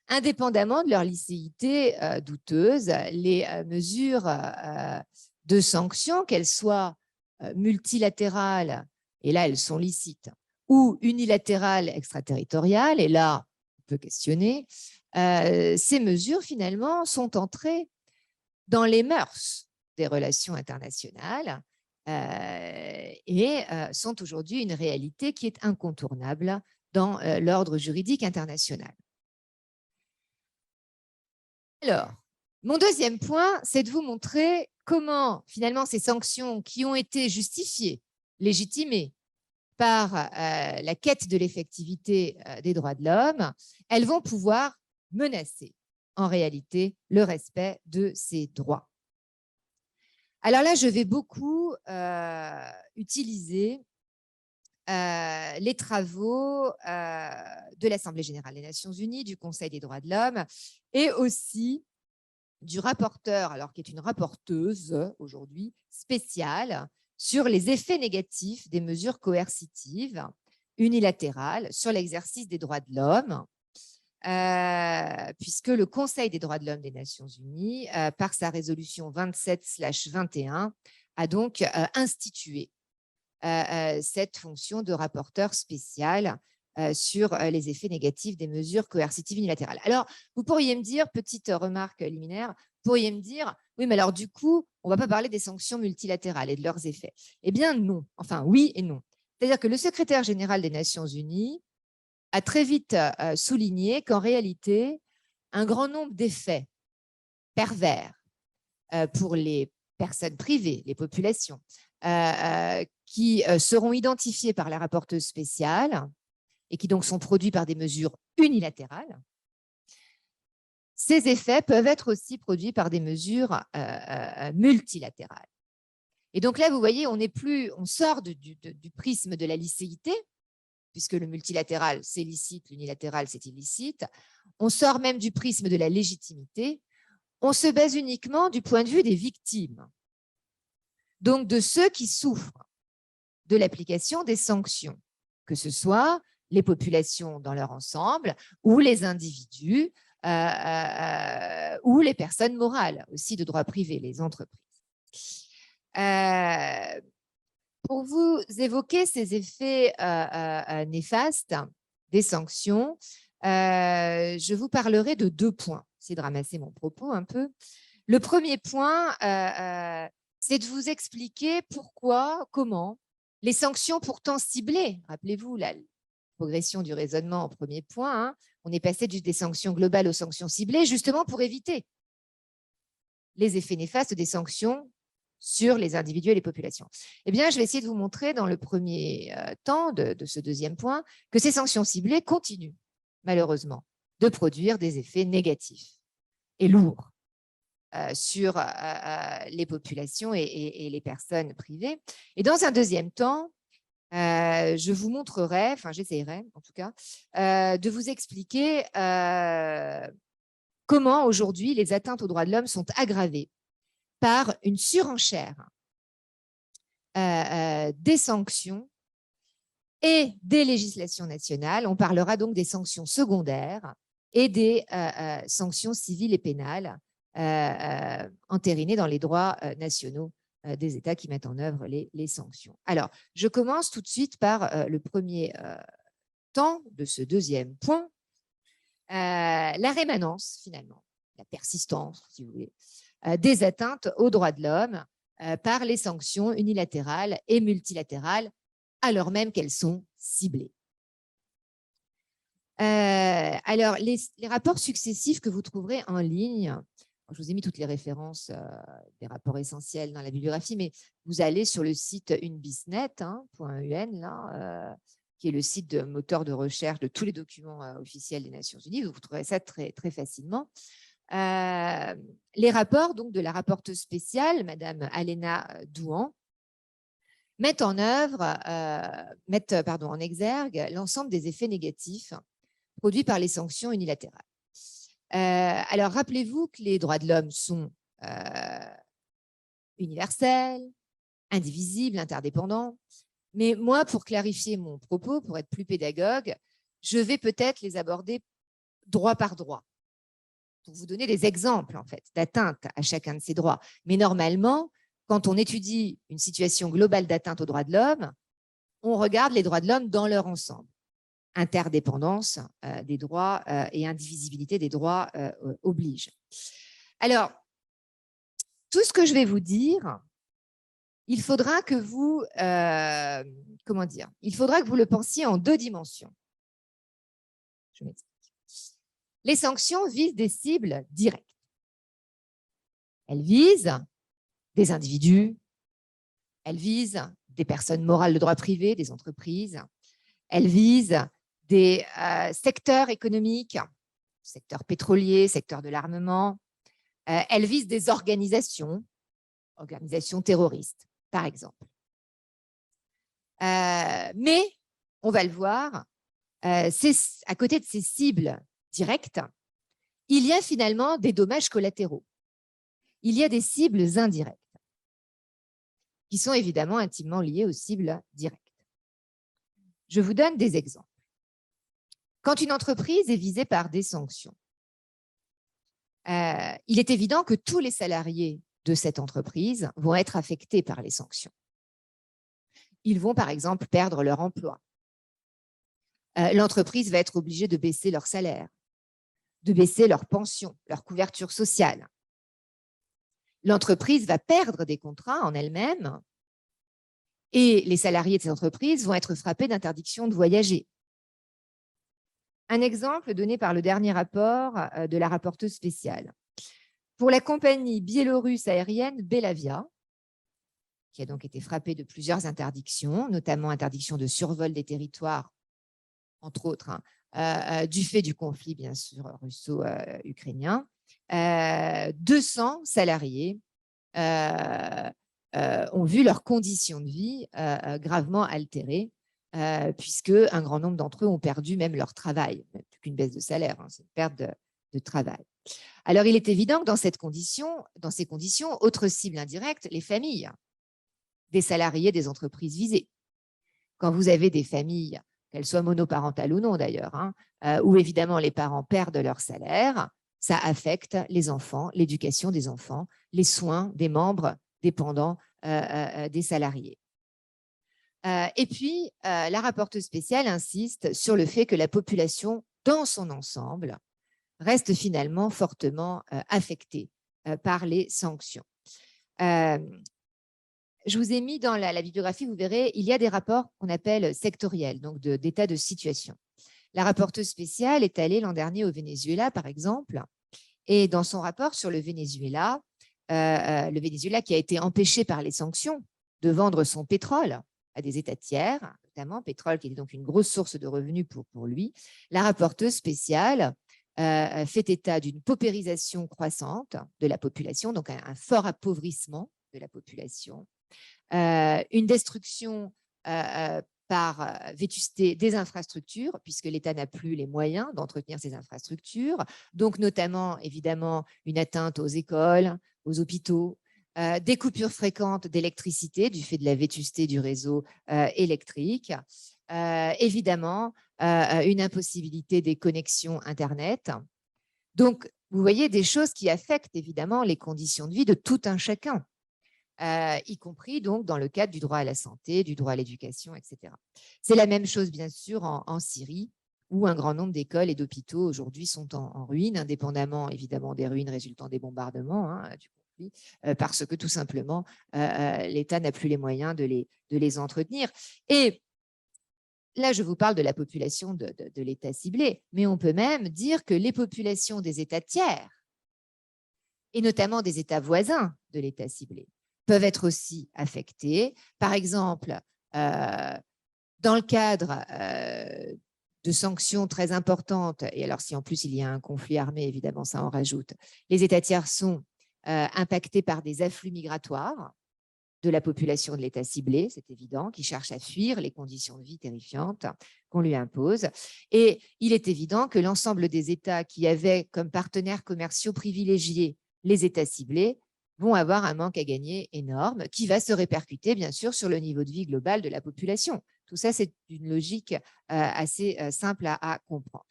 A: indépendamment de leur licéité douteuse, les mesures de sanctions, qu'elles soient multilatérales, et là elles sont licites, ou unilatérales extraterritoriales, et là on peut questionner, ces mesures finalement sont entrées dans les mœurs des relations internationales et sont aujourd'hui une réalité qui est incontournable dans l'ordre juridique international. Alors, mon deuxième point, c'est de vous montrer comment, finalement, ces sanctions qui ont été justifiées, légitimées par la quête de l'effectivité des droits de l'homme, elles vont pouvoir menacer, en réalité, le respect de ces droits. Alors là, je vais beaucoup utiliser les travaux de l'Assemblée générale des Nations unies, du Conseil des droits de l'homme et aussi du rapporteur, alors qui est une rapporteuse aujourd'hui spéciale sur les effets négatifs des mesures coercitives unilatérales sur l'exercice des droits de l'homme. puisque le Conseil des droits de l'homme des Nations Unies, par sa résolution 27/21, a donc institué cette fonction de rapporteur spécial sur les effets négatifs des mesures coercitives unilatérales. Alors, vous pourriez me dire, petite remarque liminaire, vous pourriez me dire, oui, mais alors du coup, on ne va pas parler des sanctions multilatérales et de leurs effets. Eh bien, non. Enfin, oui et non. C'est-à-dire que le secrétaire général des Nations Unies a très vite souligné qu'en réalité, un grand nombre d'effets pervers pour les personnes privées, les populations, qui seront identifiés par la rapporteuse spéciale et qui donc sont produits par des mesures unilatérales, ces effets peuvent être aussi produits par des mesures multilatérales. Et donc là, vous voyez, on sort du prisme de la licéité, puisque le multilatéral, c'est licite, l'unilatéral, c'est illicite. On sort même du prisme de la légitimité. On se base uniquement du point de vue des victimes, donc de ceux qui souffrent de l'application des sanctions, que ce soit les populations dans leur ensemble ou les individus ou les personnes morales aussi de droit privé, les entreprises. Pour vous évoquer ces effets néfastes des sanctions, je vous parlerai de 2 points. J'essaie de ramasser mon propos un peu. Le premier point, c'est de vous expliquer pourquoi, comment les sanctions pourtant ciblées, rappelez-vous la progression du raisonnement au premier point, hein, on est passé des sanctions globales aux sanctions ciblées, justement pour éviter les effets néfastes des sanctions sur les individus et les populations. Eh bien, je vais essayer de vous montrer dans le premier temps de ce deuxième point que ces sanctions ciblées continuent, malheureusement, de produire des effets négatifs et lourds sur les populations et les personnes privées. Et dans un deuxième temps, je vous montrerai, enfin j'essaierai en tout cas, de vous expliquer comment aujourd'hui les atteintes aux droits de l'homme sont aggravées par une surenchère des sanctions et des législations nationales. On parlera donc des sanctions secondaires et des sanctions civiles et pénales entérinées dans les droits nationaux des États qui mettent en œuvre les sanctions. Alors, je commence tout de suite par le premier temps de ce deuxième point, la rémanence, finalement, la persistance, si vous voulez, des atteintes aux droits de l'homme par les sanctions unilatérales et multilatérales, alors même qu'elles sont ciblées. Alors, les rapports successifs que vous trouverez en ligne, je vous ai mis toutes les références des rapports essentiels dans la bibliographie, mais vous allez sur le site unbisnet.un, là, qui est le site de moteur de recherche de tous les documents officiels des Nations Unies. Vous trouverez ça très, très facilement. Les rapports donc, de la rapporteuse spéciale, Madame Alena Douan, mettent en exergue l'ensemble des effets négatifs produits par les sanctions unilatérales. Alors, rappelez-vous que les droits de l'homme sont universels, indivisibles, interdépendants. Mais moi, pour clarifier mon propos, pour être plus pédagogue, je vais peut-être les aborder droit par droit, pour vous donner des exemples en fait, d'atteinte à chacun de ces droits. Mais normalement, quand on étudie une situation globale d'atteinte aux droits de l'homme, on regarde les droits de l'homme dans leur ensemble. Interdépendance des droits et indivisibilité des droits oblige. Alors, tout ce que je vais vous dire, il faudra que vous, il faudra que vous le pensiez en 2 dimensions. Je m'explique. Les sanctions visent des cibles directes. Elles visent des individus, elles visent des personnes morales de droit privé, des entreprises, elles visent des secteurs économiques, secteur pétrolier, secteur de l'armement, elles visent des organisations terroristes, par exemple. Mais, on va le voir, à côté de ces cibles directes, il y a finalement des dommages collatéraux. Il y a des cibles indirectes qui sont évidemment intimement liées aux cibles directes. Je vous donne des exemples. Quand une entreprise est visée par des sanctions, il est évident que tous les salariés de cette entreprise vont être affectés par les sanctions. Ils vont, par exemple, perdre leur emploi. L'entreprise va être obligée de baisser leur salaire, de baisser leur pension, leur couverture sociale. L'entreprise va perdre des contrats en elle-même et les salariés de cette entreprise vont être frappés d'interdiction de voyager. Un exemple donné par le dernier rapport de la rapporteuse spéciale. Pour la compagnie biélorusse aérienne Belavia, qui a donc été frappée de plusieurs interdictions, notamment interdiction de survol des territoires, entre autres, du fait du conflit, bien sûr, russo-ukrainien, 200 salariés ont vu leurs conditions de vie gravement altérées, puisque un grand nombre d'entre eux ont perdu même leur travail, même plus qu'une baisse de salaire, hein, c'est une perte de travail. Alors, il est évident que dans ces conditions, autre cible indirecte, les familles des salariés des entreprises visées. Quand vous avez des familles, qu'elles soient monoparentales ou non d'ailleurs, hein, où évidemment les parents perdent leur salaire, ça affecte les enfants, l'éducation des enfants, les soins des membres dépendants des salariés. Et puis, la rapporteuse spéciale insiste sur le fait que la population, dans son ensemble, reste finalement fortement affectée par les sanctions. Je vous ai mis dans la bibliographie, vous verrez, il y a des rapports qu'on appelle sectoriels, donc d'état de situation. La rapporteuse spéciale est allée l'an dernier au Venezuela, par exemple, et dans son rapport sur le Venezuela qui a été empêché par les sanctions de vendre son pétrole à des États tiers, notamment pétrole qui était donc une grosse source de revenus pour lui, la rapporteuse spéciale fait état d'une paupérisation croissante de la population, donc un fort appauvrissement de la population, une destruction par vétusté des infrastructures, puisque l'État n'a plus les moyens d'entretenir ces infrastructures, donc notamment, évidemment, une atteinte aux écoles, aux hôpitaux, des coupures fréquentes d'électricité du fait de la vétusté du réseau électrique, évidemment, une impossibilité des connexions Internet. Donc, vous voyez des choses qui affectent évidemment les conditions de vie de tout un chacun. Y compris donc dans le cadre du droit à la santé, du droit à l'éducation, etc. C'est la même chose, bien sûr, en Syrie, où un grand nombre d'écoles et d'hôpitaux aujourd'hui sont en ruine, indépendamment évidemment des ruines résultant des bombardements du conflit, parce que tout simplement, l'État n'a plus les moyens de les entretenir. Et là, je vous parle de la population de l'État ciblé, mais on peut même dire que les populations des États tiers, et notamment des États voisins de l'État ciblé, peuvent être aussi affectés. Par exemple, dans le cadre de sanctions très importantes, et alors si en plus il y a un conflit armé, évidemment, ça en rajoute, les États tiers sont impactés par des afflux migratoires de la population de l'État ciblé, c'est évident, qui cherche à fuir les conditions de vie terrifiantes qu'on lui impose. Et il est évident que l'ensemble des États qui avaient comme partenaires commerciaux privilégiés les États ciblés vont avoir un manque à gagner énorme qui va se répercuter, bien sûr, sur le niveau de vie global de la population. Tout ça, c'est une logique assez simple à comprendre.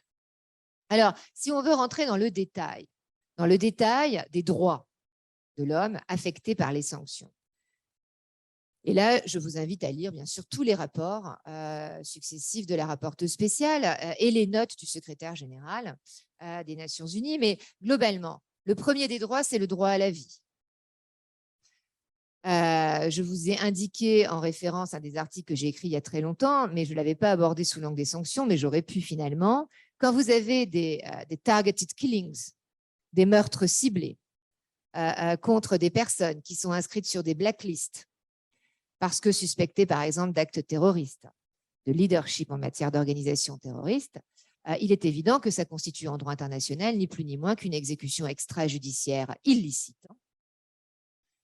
A: Alors, si on veut rentrer dans le détail des droits de l'homme affectés par les sanctions, et là, je vous invite à lire, bien sûr, tous les rapports successifs de la rapporteuse spéciale et les notes du secrétaire général des Nations Unies. Mais globalement, le premier des droits, c'est le droit à la vie. Je vous ai indiqué en référence à des articles que j'ai écrits il y a très longtemps, mais je ne l'avais pas abordé sous l'angle des sanctions, mais j'aurais pu finalement. Quand vous avez des targeted killings, des meurtres ciblés contre des personnes qui sont inscrites sur des blacklists, parce que suspectées, par exemple, d'actes terroristes, de leadership en matière d'organisation terroriste, il est évident que ça constitue en droit international ni plus ni moins qu'une exécution extrajudiciaire illicite.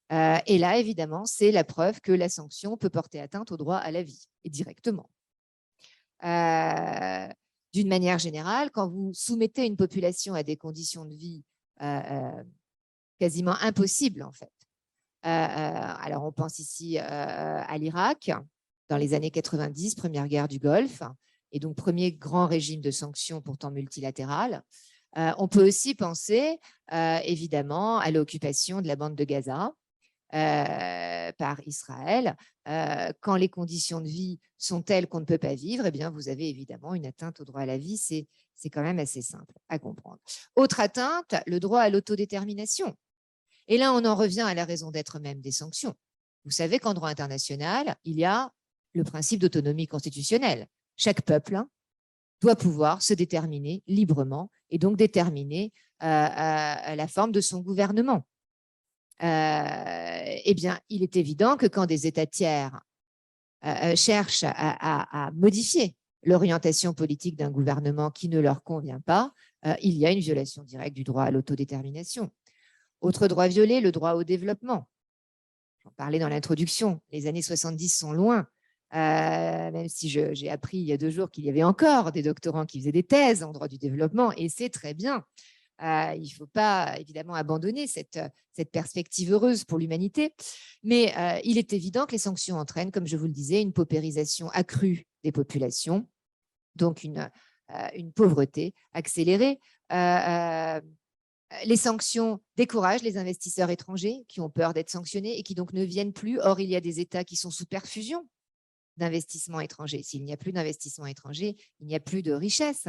A: Et là, évidemment, c'est la preuve que la sanction peut porter atteinte au droit à la vie, et directement. D'une manière générale, quand vous soumettez une population à des conditions de vie quasiment impossibles, en fait. Alors, on pense ici à l'Irak, dans les années 90, première guerre du Golfe, et donc premier grand régime de sanctions pourtant multilatéral. On peut aussi penser évidemment à l'occupation de la bande de Gaza par Israël. Quand les conditions de vie sont telles qu'on ne peut pas vivre, eh bien, vous avez évidemment une atteinte au droit à la vie. C'est quand même assez simple à comprendre. Autre atteinte, le droit à l'autodétermination. Et là, on en revient à la raison d'être même des sanctions. Vous savez qu'en droit international, il y a le principe d'autonomie constitutionnelle. Chaque peuple doit pouvoir se déterminer librement et donc déterminer la forme de son gouvernement. Eh bien, il est évident que quand des États tiers cherchent à modifier l'orientation politique d'un gouvernement qui ne leur convient pas, il y a une violation directe du droit à l'autodétermination. Autre droit violé, le droit au développement. J'en parlais dans l'introduction, les années 70 sont loin, même si j'ai appris il y a 2 jours qu'il y avait encore des doctorants qui faisaient des thèses en droit du développement, et c'est très bien. Il ne faut pas évidemment abandonner cette perspective heureuse pour l'humanité, mais il est évident que les sanctions entraînent, comme je vous le disais, une paupérisation accrue des populations, donc une pauvreté accélérée. Les sanctions découragent les investisseurs étrangers qui ont peur d'être sanctionnés et qui donc ne viennent plus. Or, il y a des États qui sont sous perfusion d'investissements étrangers. S'il n'y a plus d'investissements étrangers, il n'y a plus de richesse.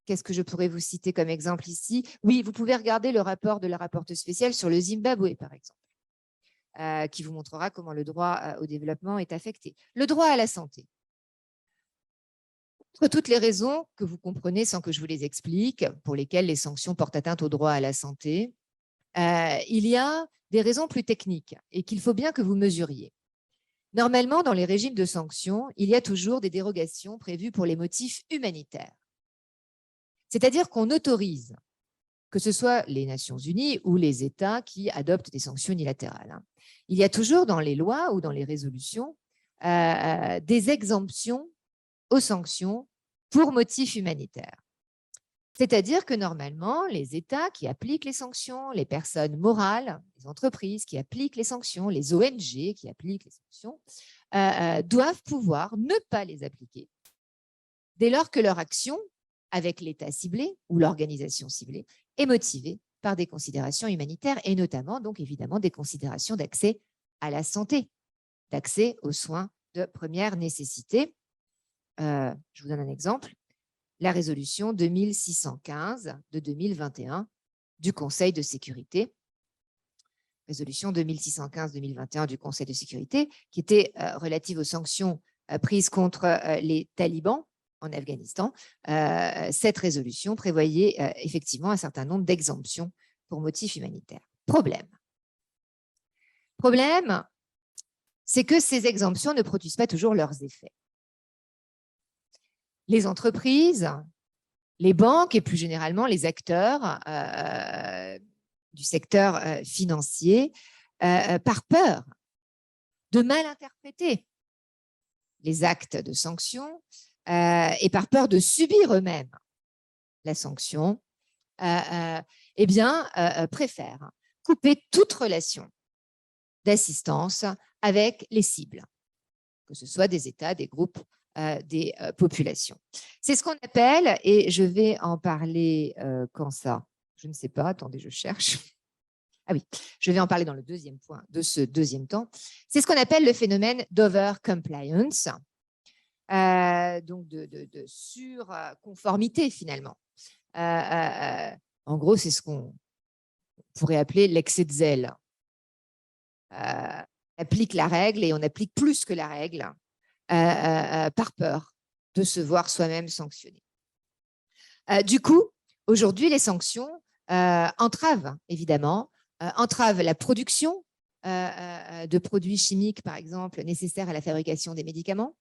A: Qu'est-ce que je pourrais vous citer comme exemple ici? Oui, vous pouvez regarder le rapport de la rapporteure spéciale sur le Zimbabwe, par exemple, qui vous montrera comment le droit au développement est affecté. Le droit à la santé. Pour toutes les raisons que vous comprenez sans que je vous les explique, pour lesquelles les sanctions portent atteinte au droit à la santé, il y a des raisons plus techniques et qu'il faut bien que vous mesuriez. Normalement, dans les régimes de sanctions, il y a toujours des dérogations prévues pour les motifs humanitaires. C'est-à-dire qu'on autorise, que ce soit les Nations unies ou les États qui adoptent des sanctions unilatérales. Il y a toujours dans les lois ou dans les résolutions des exemptions aux sanctions pour motif humanitaire. C'est-à-dire que normalement, les États qui appliquent les sanctions, les personnes morales, les entreprises qui appliquent les sanctions, les ONG qui appliquent les sanctions, doivent pouvoir ne pas les appliquer dès lors que leur action avec l'État ciblé ou l'organisation ciblée est motivée par des considérations humanitaires et notamment, donc évidemment, des considérations d'accès à la santé, d'accès aux soins de première nécessité. Je vous donne un exemple. La résolution 2615 de 2021 du Conseil de sécurité. Résolution 2615-2021 du Conseil de sécurité qui était relative aux sanctions prises contre les talibans en Afghanistan. Cette résolution prévoyait effectivement un certain nombre d'exemptions pour motifs humanitaires. Problème, c'est que ces exemptions ne produisent pas toujours leurs effets. Les entreprises, les banques et plus généralement les acteurs du secteur financier, par peur de mal interpréter les actes de sanction et par peur de subir eux-mêmes la sanction, eh bien, préfèrent couper toute relation d'assistance avec les cibles, que ce soit des États, des groupes, des populations. C'est ce qu'on appelle, et je vais en parler quand ça, je ne sais pas, attendez, je cherche. Ah oui, je vais en parler dans le deuxième point de ce deuxième temps. C'est ce qu'on appelle le phénomène d'over-compliance, donc de surconformité finalement. En gros, c'est ce qu'on pourrait appeler l'excès de zèle. On applique la règle et on applique plus que la règle par peur de se voir soi-même sanctionné. Du coup, aujourd'hui, les sanctions entravent évidemment, entravent la production de produits chimiques, par exemple, nécessaires à la fabrication des médicaments.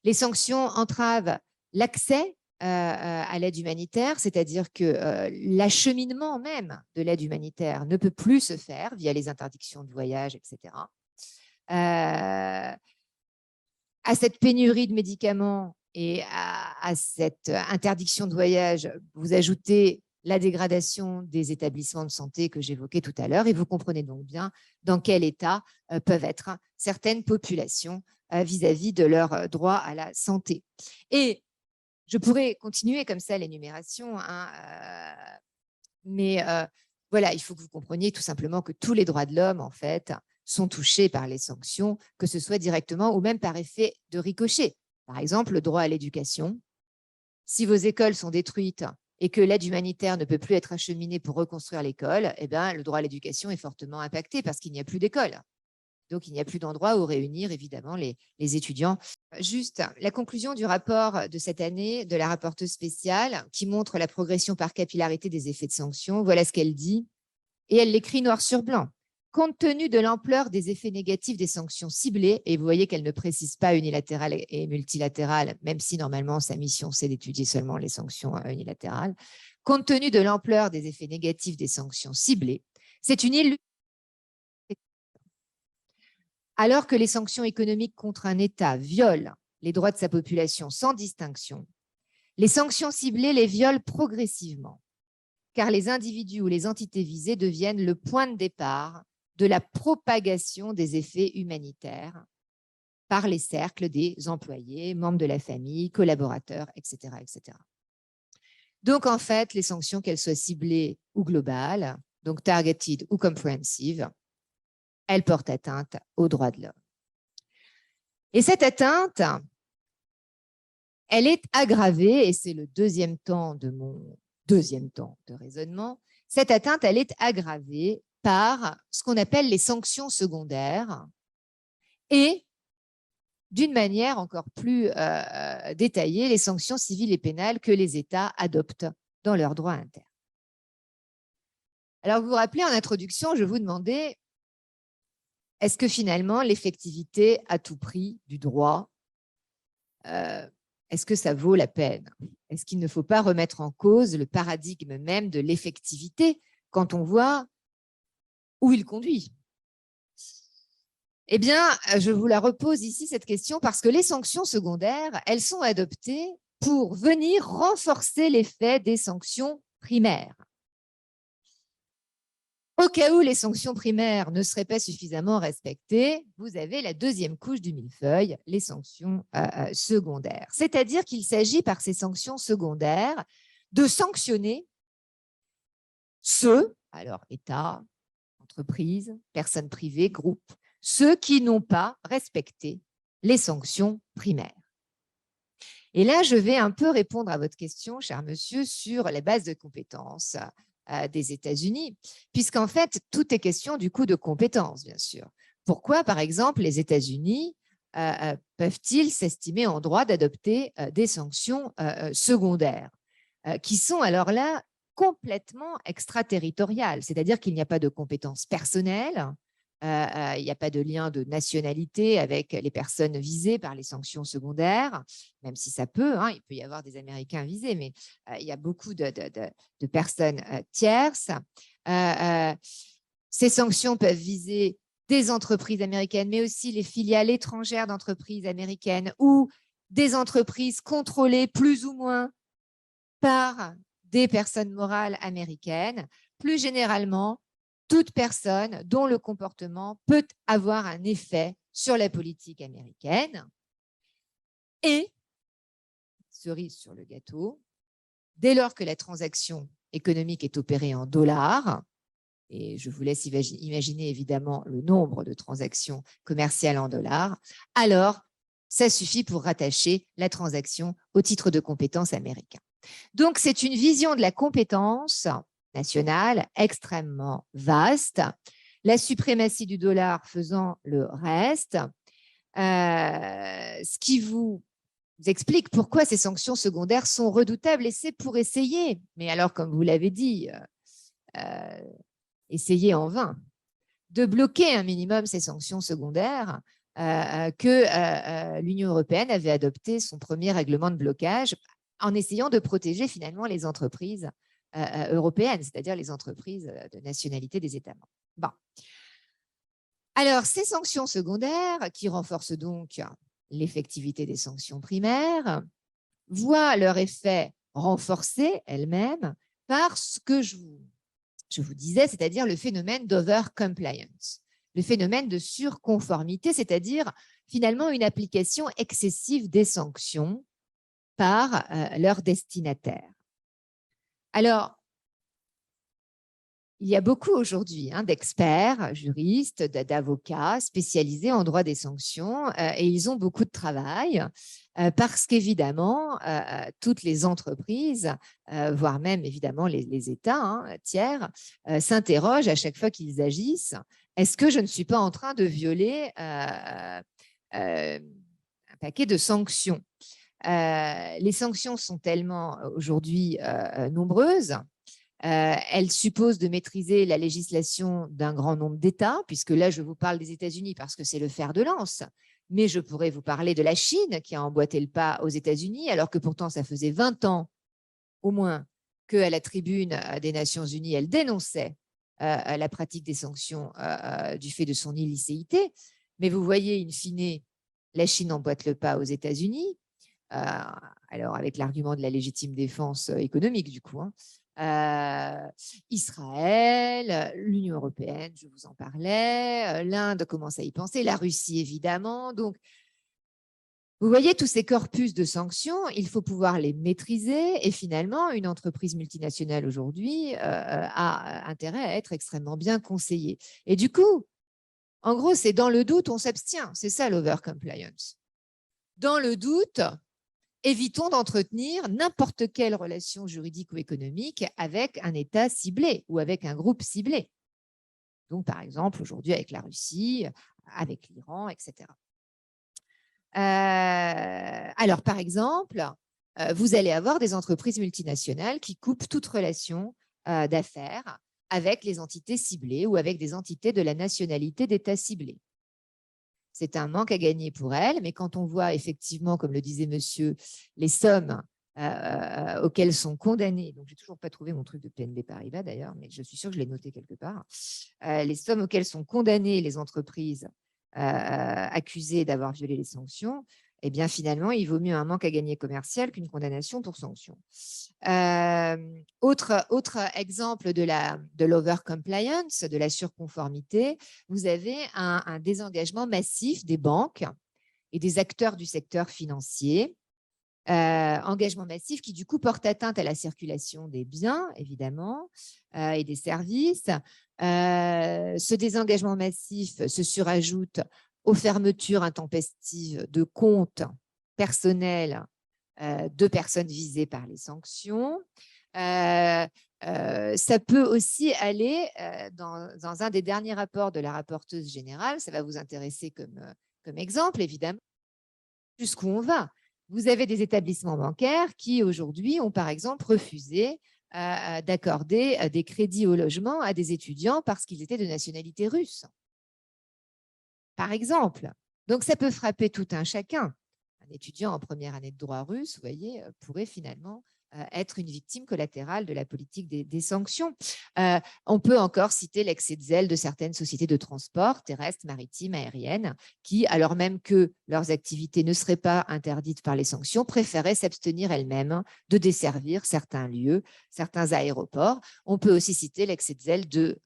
A: Les sanctions entravent l'accès à l'aide humanitaire, c'est-à-dire que l'acheminement même de l'aide humanitaire ne peut plus se faire via les interdictions de voyage, etc. À cette pénurie de médicaments et à cette interdiction de voyage, vous ajoutez la dégradation des établissements de santé que j'évoquais tout à l'heure, et vous comprenez donc bien dans quel état peuvent être certaines populations vis-à-vis de leur droit à la santé. Et je pourrais continuer comme ça l'énumération, mais voilà, il faut que vous compreniez tout simplement que tous les droits de l'homme, en fait, sont touchés par les sanctions, que ce soit directement ou même par effet de ricochet. Par exemple, le droit à l'éducation. Si vos écoles sont détruites et que l'aide humanitaire ne peut plus être acheminée pour reconstruire l'école, eh bien, le droit à l'éducation est fortement impacté parce qu'il n'y a plus d'école. Donc, il n'y a plus d'endroit où réunir, évidemment, les étudiants. Juste, la conclusion du rapport de cette année de la rapporteuse spéciale qui montre la progression par capillarité des effets de sanctions. Voilà ce qu'elle dit. Et elle l'écrit noir sur blanc. Compte tenu de l'ampleur des effets négatifs des sanctions ciblées, et vous voyez qu'elle ne précise pas unilatérales et multilatérales, même si normalement sa mission, c'est d'étudier seulement les sanctions unilatérales, compte tenu de l'ampleur des effets négatifs des sanctions ciblées, c'est une illusion. Alors que les sanctions économiques contre un État violent les droits de sa population sans distinction, les sanctions ciblées les violent progressivement, car les individus ou les entités visées deviennent le point de départ de la propagation des effets humanitaires par les cercles des employés, membres de la famille, collaborateurs, etc., etc. Donc, en fait, les sanctions, qu'elles soient ciblées ou globales, donc targeted ou comprehensive, elles portent atteinte aux droits de l'homme. Et cette atteinte, elle est aggravée, et c'est le deuxième temps de mon deuxième temps de raisonnement, cette atteinte, elle est aggravée par ce qu'on appelle les sanctions secondaires et, d'une manière encore plus détaillée, les sanctions civiles et pénales que les États adoptent dans leur droit interne. Alors, vous vous rappelez, en introduction, je vous demandais, est-ce que finalement, l'effectivité à tout prix du droit, est-ce que ça vaut la peine? Est-ce qu'il ne faut pas remettre en cause le paradigme même de l'effectivité quand on voit où il conduit? Eh bien, je vous la repose ici, cette question, parce que les sanctions secondaires, elles sont adoptées pour venir renforcer l'effet des sanctions primaires. Au cas où les sanctions primaires ne seraient pas suffisamment respectées, vous avez la deuxième couche du millefeuille, les sanctions secondaires. C'est-à-dire qu'il s'agit par ces sanctions secondaires de sanctionner ceux, alors État, entreprises, personnes privées, groupes, ceux qui n'ont pas respecté les sanctions primaires. Et là, je vais un peu répondre à votre question, cher monsieur, sur la base de compétences des États-Unis, puisqu'en fait, tout est question du coup de compétences, bien sûr. Pourquoi, par exemple, les États-Unis peuvent-ils s'estimer en droit d'adopter des sanctions secondaires qui sont alors là complètement extraterritoriales, c'est-à-dire qu'il n'y a pas de compétences personnelles, il n'y a pas de lien de nationalité avec les personnes visées par les sanctions secondaires, même si ça peut, il peut y avoir des Américains visés, mais il y a beaucoup de personnes tierces. Ces sanctions peuvent viser des entreprises américaines, mais aussi les filiales étrangères d'entreprises américaines ou des entreprises contrôlées plus ou moins par des personnes morales américaines. Plus généralement, toute personne dont le comportement peut avoir un effet sur la politique américaine. Et, cerise sur le gâteau, dès lors que la transaction économique est opérée en dollars, et je vous laisse imaginer évidemment le nombre de transactions commerciales en dollars, alors ça suffit pour rattacher la transaction au titre de compétence américain. Donc, c'est une vision de la compétence nationale extrêmement vaste, la suprématie du dollar faisant le reste, ce qui vous explique pourquoi ces sanctions secondaires sont redoutables, et c'est pour essayer, mais alors comme vous l'avez dit, essayer en vain, de bloquer un minimum ces sanctions secondaires que l'Union européenne avait adopté son premier règlement de blocage en essayant de protéger finalement les entreprises européennes, c'est-à-dire les entreprises de nationalité des États membres. Bon. Alors, ces sanctions secondaires, qui renforcent donc l'effectivité des sanctions primaires, voient leur effet renforcé elles-mêmes par ce que je vous disais, c'est-à-dire le phénomène d'over-compliance, le phénomène de surconformité, c'est-à-dire finalement une application excessive des sanctions par leurs destinataires. Alors, il y a beaucoup aujourd'hui d'experts, juristes, d'avocats spécialisés en droit des sanctions et ils ont beaucoup de travail parce qu'évidemment, toutes les entreprises, voire même évidemment les États tiers, s'interrogent à chaque fois qu'ils agissent. Est-ce que je ne suis pas en train de violer un paquet de sanctions? Les sanctions sont tellement aujourd'hui nombreuses. Elle suppose de maîtriser la législation d'un grand nombre d'États, puisque là, je vous parle des États-Unis parce que c'est le fer de lance, mais je pourrais vous parler de la Chine qui a emboîté le pas aux États-Unis, alors que pourtant, ça faisait 20 ans au moins qu'à la tribune des Nations Unies, elle dénonçait la pratique des sanctions du fait de son illicéité. Mais vous voyez, in fine, la Chine emboîte le pas aux États-Unis, alors avec l'argument de la légitime défense économique, du coup. Israël, l'Union européenne, je vous en parlais, l'Inde commence à y penser, la Russie évidemment. Donc, vous voyez tous ces corpus de sanctions, il faut pouvoir les maîtriser et finalement, une entreprise multinationale aujourd'hui a intérêt à être extrêmement bien conseillée. Et du coup, en gros, c'est dans le doute, on s'abstient. C'est ça l'over-compliance. Dans le doute, évitons d'entretenir n'importe quelle relation juridique ou économique avec un État ciblé ou avec un groupe ciblé. Donc, par exemple, aujourd'hui avec la Russie, avec l'Iran, etc. Alors, par exemple, vous allez avoir des entreprises multinationales qui coupent toute relation d'affaires avec les entités ciblées ou avec des entités de la nationalité d'État ciblé. C'est un manque à gagner pour elles, mais quand on voit effectivement, comme le disait monsieur, les sommes auxquelles sont condamnées, donc je n'ai toujours pas trouvé mon truc de PNB Paribas d'ailleurs, mais je suis sûre que je l'ai noté quelque part, les sommes auxquelles sont condamnées les entreprises accusées d'avoir violé les sanctions, eh bien finalement, il vaut mieux un manque à gagner commercial qu'une condamnation pour sanction. Autre exemple de l'over-compliance, de la surconformité, vous avez un désengagement massif des banques et des acteurs du secteur financier. Engagement massif qui du coup porte atteinte à la circulation des biens, évidemment, et des services. Ce désengagement massif se surajoute aux fermetures intempestives de comptes personnels de personnes visées par les sanctions. Ça peut aussi aller dans un des derniers rapports de la rapporteuse générale, ça va vous intéresser comme exemple, évidemment, jusqu'où on va. Vous avez des établissements bancaires qui, aujourd'hui, ont par exemple refusé d'accorder des crédits au logement à des étudiants parce qu'ils étaient de nationalité russe. Par exemple. Donc, ça peut frapper tout un chacun. Un étudiant en première année de droit russe, vous voyez, pourrait finalement être une victime collatérale de la politique des sanctions. On peut encore citer l'excès de zèle de certaines sociétés de transport terrestres, maritimes, aériennes, qui, alors même que leurs activités ne seraient pas interdites par les sanctions, préféraient s'abstenir elles-mêmes de desservir certains lieux, certains aéroports. On peut aussi citer l'excès de zèle de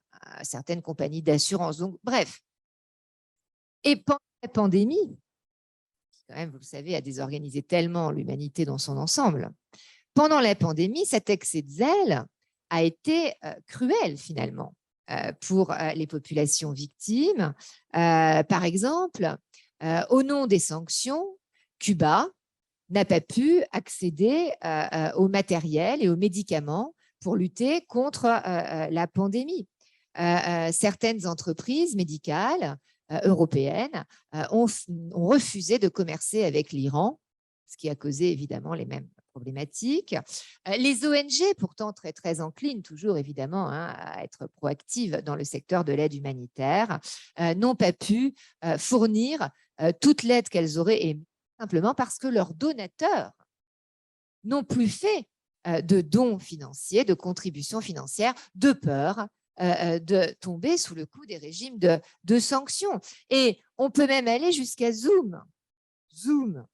A: certaines compagnies d'assurance. Donc, bref. Et pendant la pandémie, quand même, vous le savez, a désorganisé tellement l'humanité dans son ensemble. Pendant la pandémie, cet excès de zèle a été cruel finalement pour les populations victimes. Par exemple, au nom des sanctions, Cuba n'a pas pu accéder au matériel et aux médicaments pour lutter contre la pandémie. Certaines entreprises médicales européennes ont refusé de commercer avec l'Iran, ce qui a causé évidemment les mêmes problématiques. Les ONG, pourtant très, très enclines, toujours évidemment, à être proactives dans le secteur de l'aide humanitaire, n'ont pas pu fournir toute l'aide qu'elles auraient aimé, simplement parce que leurs donateurs n'ont plus fait de dons financiers, de contributions financières, de peur de tomber sous le coup des régimes de sanctions. Et on peut même aller jusqu'à Zoom. Zoom,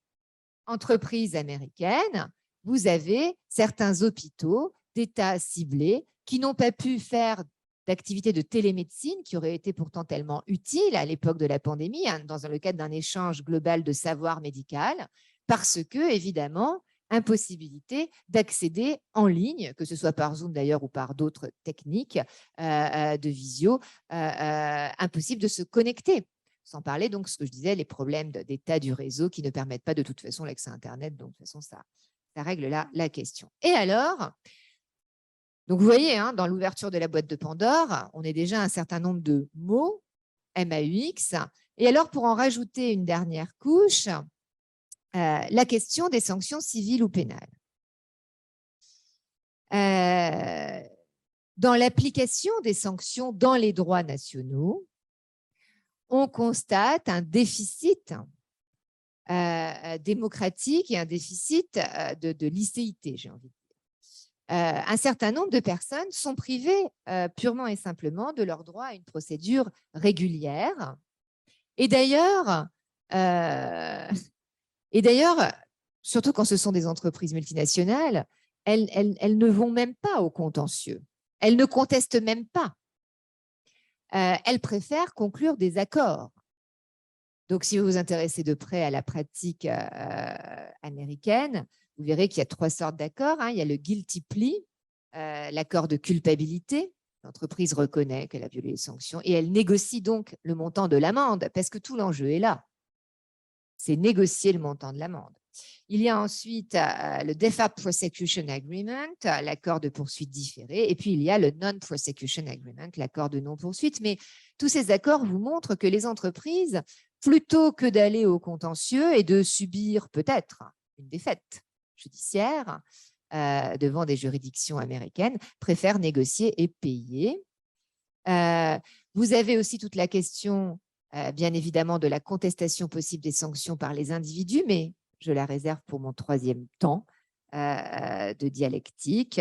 A: entreprise américaine, vous avez certains hôpitaux d'États ciblés qui n'ont pas pu faire d'activités de télémédecine qui auraient été pourtant tellement utiles à l'époque de la pandémie, hein, dans le cadre d'un échange global de savoir médical, parce que, évidemment, impossibilité d'accéder en ligne, que ce soit par Zoom d'ailleurs ou par d'autres techniques de visio, impossible de se connecter. Sans parler donc, ce que je disais, les problèmes d'état du réseau qui ne permettent pas de toute façon l'accès à Internet. Donc, de toute façon, ça règle là la question. Et alors, donc vous voyez, hein, dans l'ouverture de la boîte de Pandore, on est déjà un certain nombre de mots, MAUX. Et alors, pour en rajouter une dernière couche, la question des sanctions civiles ou pénales. Dans l'application des sanctions dans les droits nationaux, on constate un déficit démocratique et un déficit de licéité, j'ai envie de dire. Un certain nombre de personnes sont privées purement et simplement de leur droit à une procédure régulière. Et d'ailleurs, surtout quand ce sont des entreprises multinationales, elles ne vont même pas au contentieux. Elles ne contestent même pas. Elles préfèrent conclure des accords. Donc, si vous vous intéressez de près à la pratique américaine, vous verrez qu'il y a 3 sortes d'accords. Hein. Il y a le guilty plea, l'accord de culpabilité. L'entreprise reconnaît qu'elle a violé les sanctions et elle négocie donc le montant de l'amende parce que tout l'enjeu est là. C'est négocier le montant de l'amende. Il y a ensuite le Deferred Prosecution Agreement, l'accord de poursuite différée, et puis il y a le Non-Prosecution Agreement, l'accord de non-poursuite. Mais tous ces accords vous montrent que les entreprises, plutôt que d'aller au contentieux et de subir peut-être une défaite judiciaire devant des juridictions américaines, préfèrent négocier et payer. Vous avez aussi toute la question, bien évidemment, de la contestation possible des sanctions par les individus, mais je la réserve pour mon 3e temps de dialectique.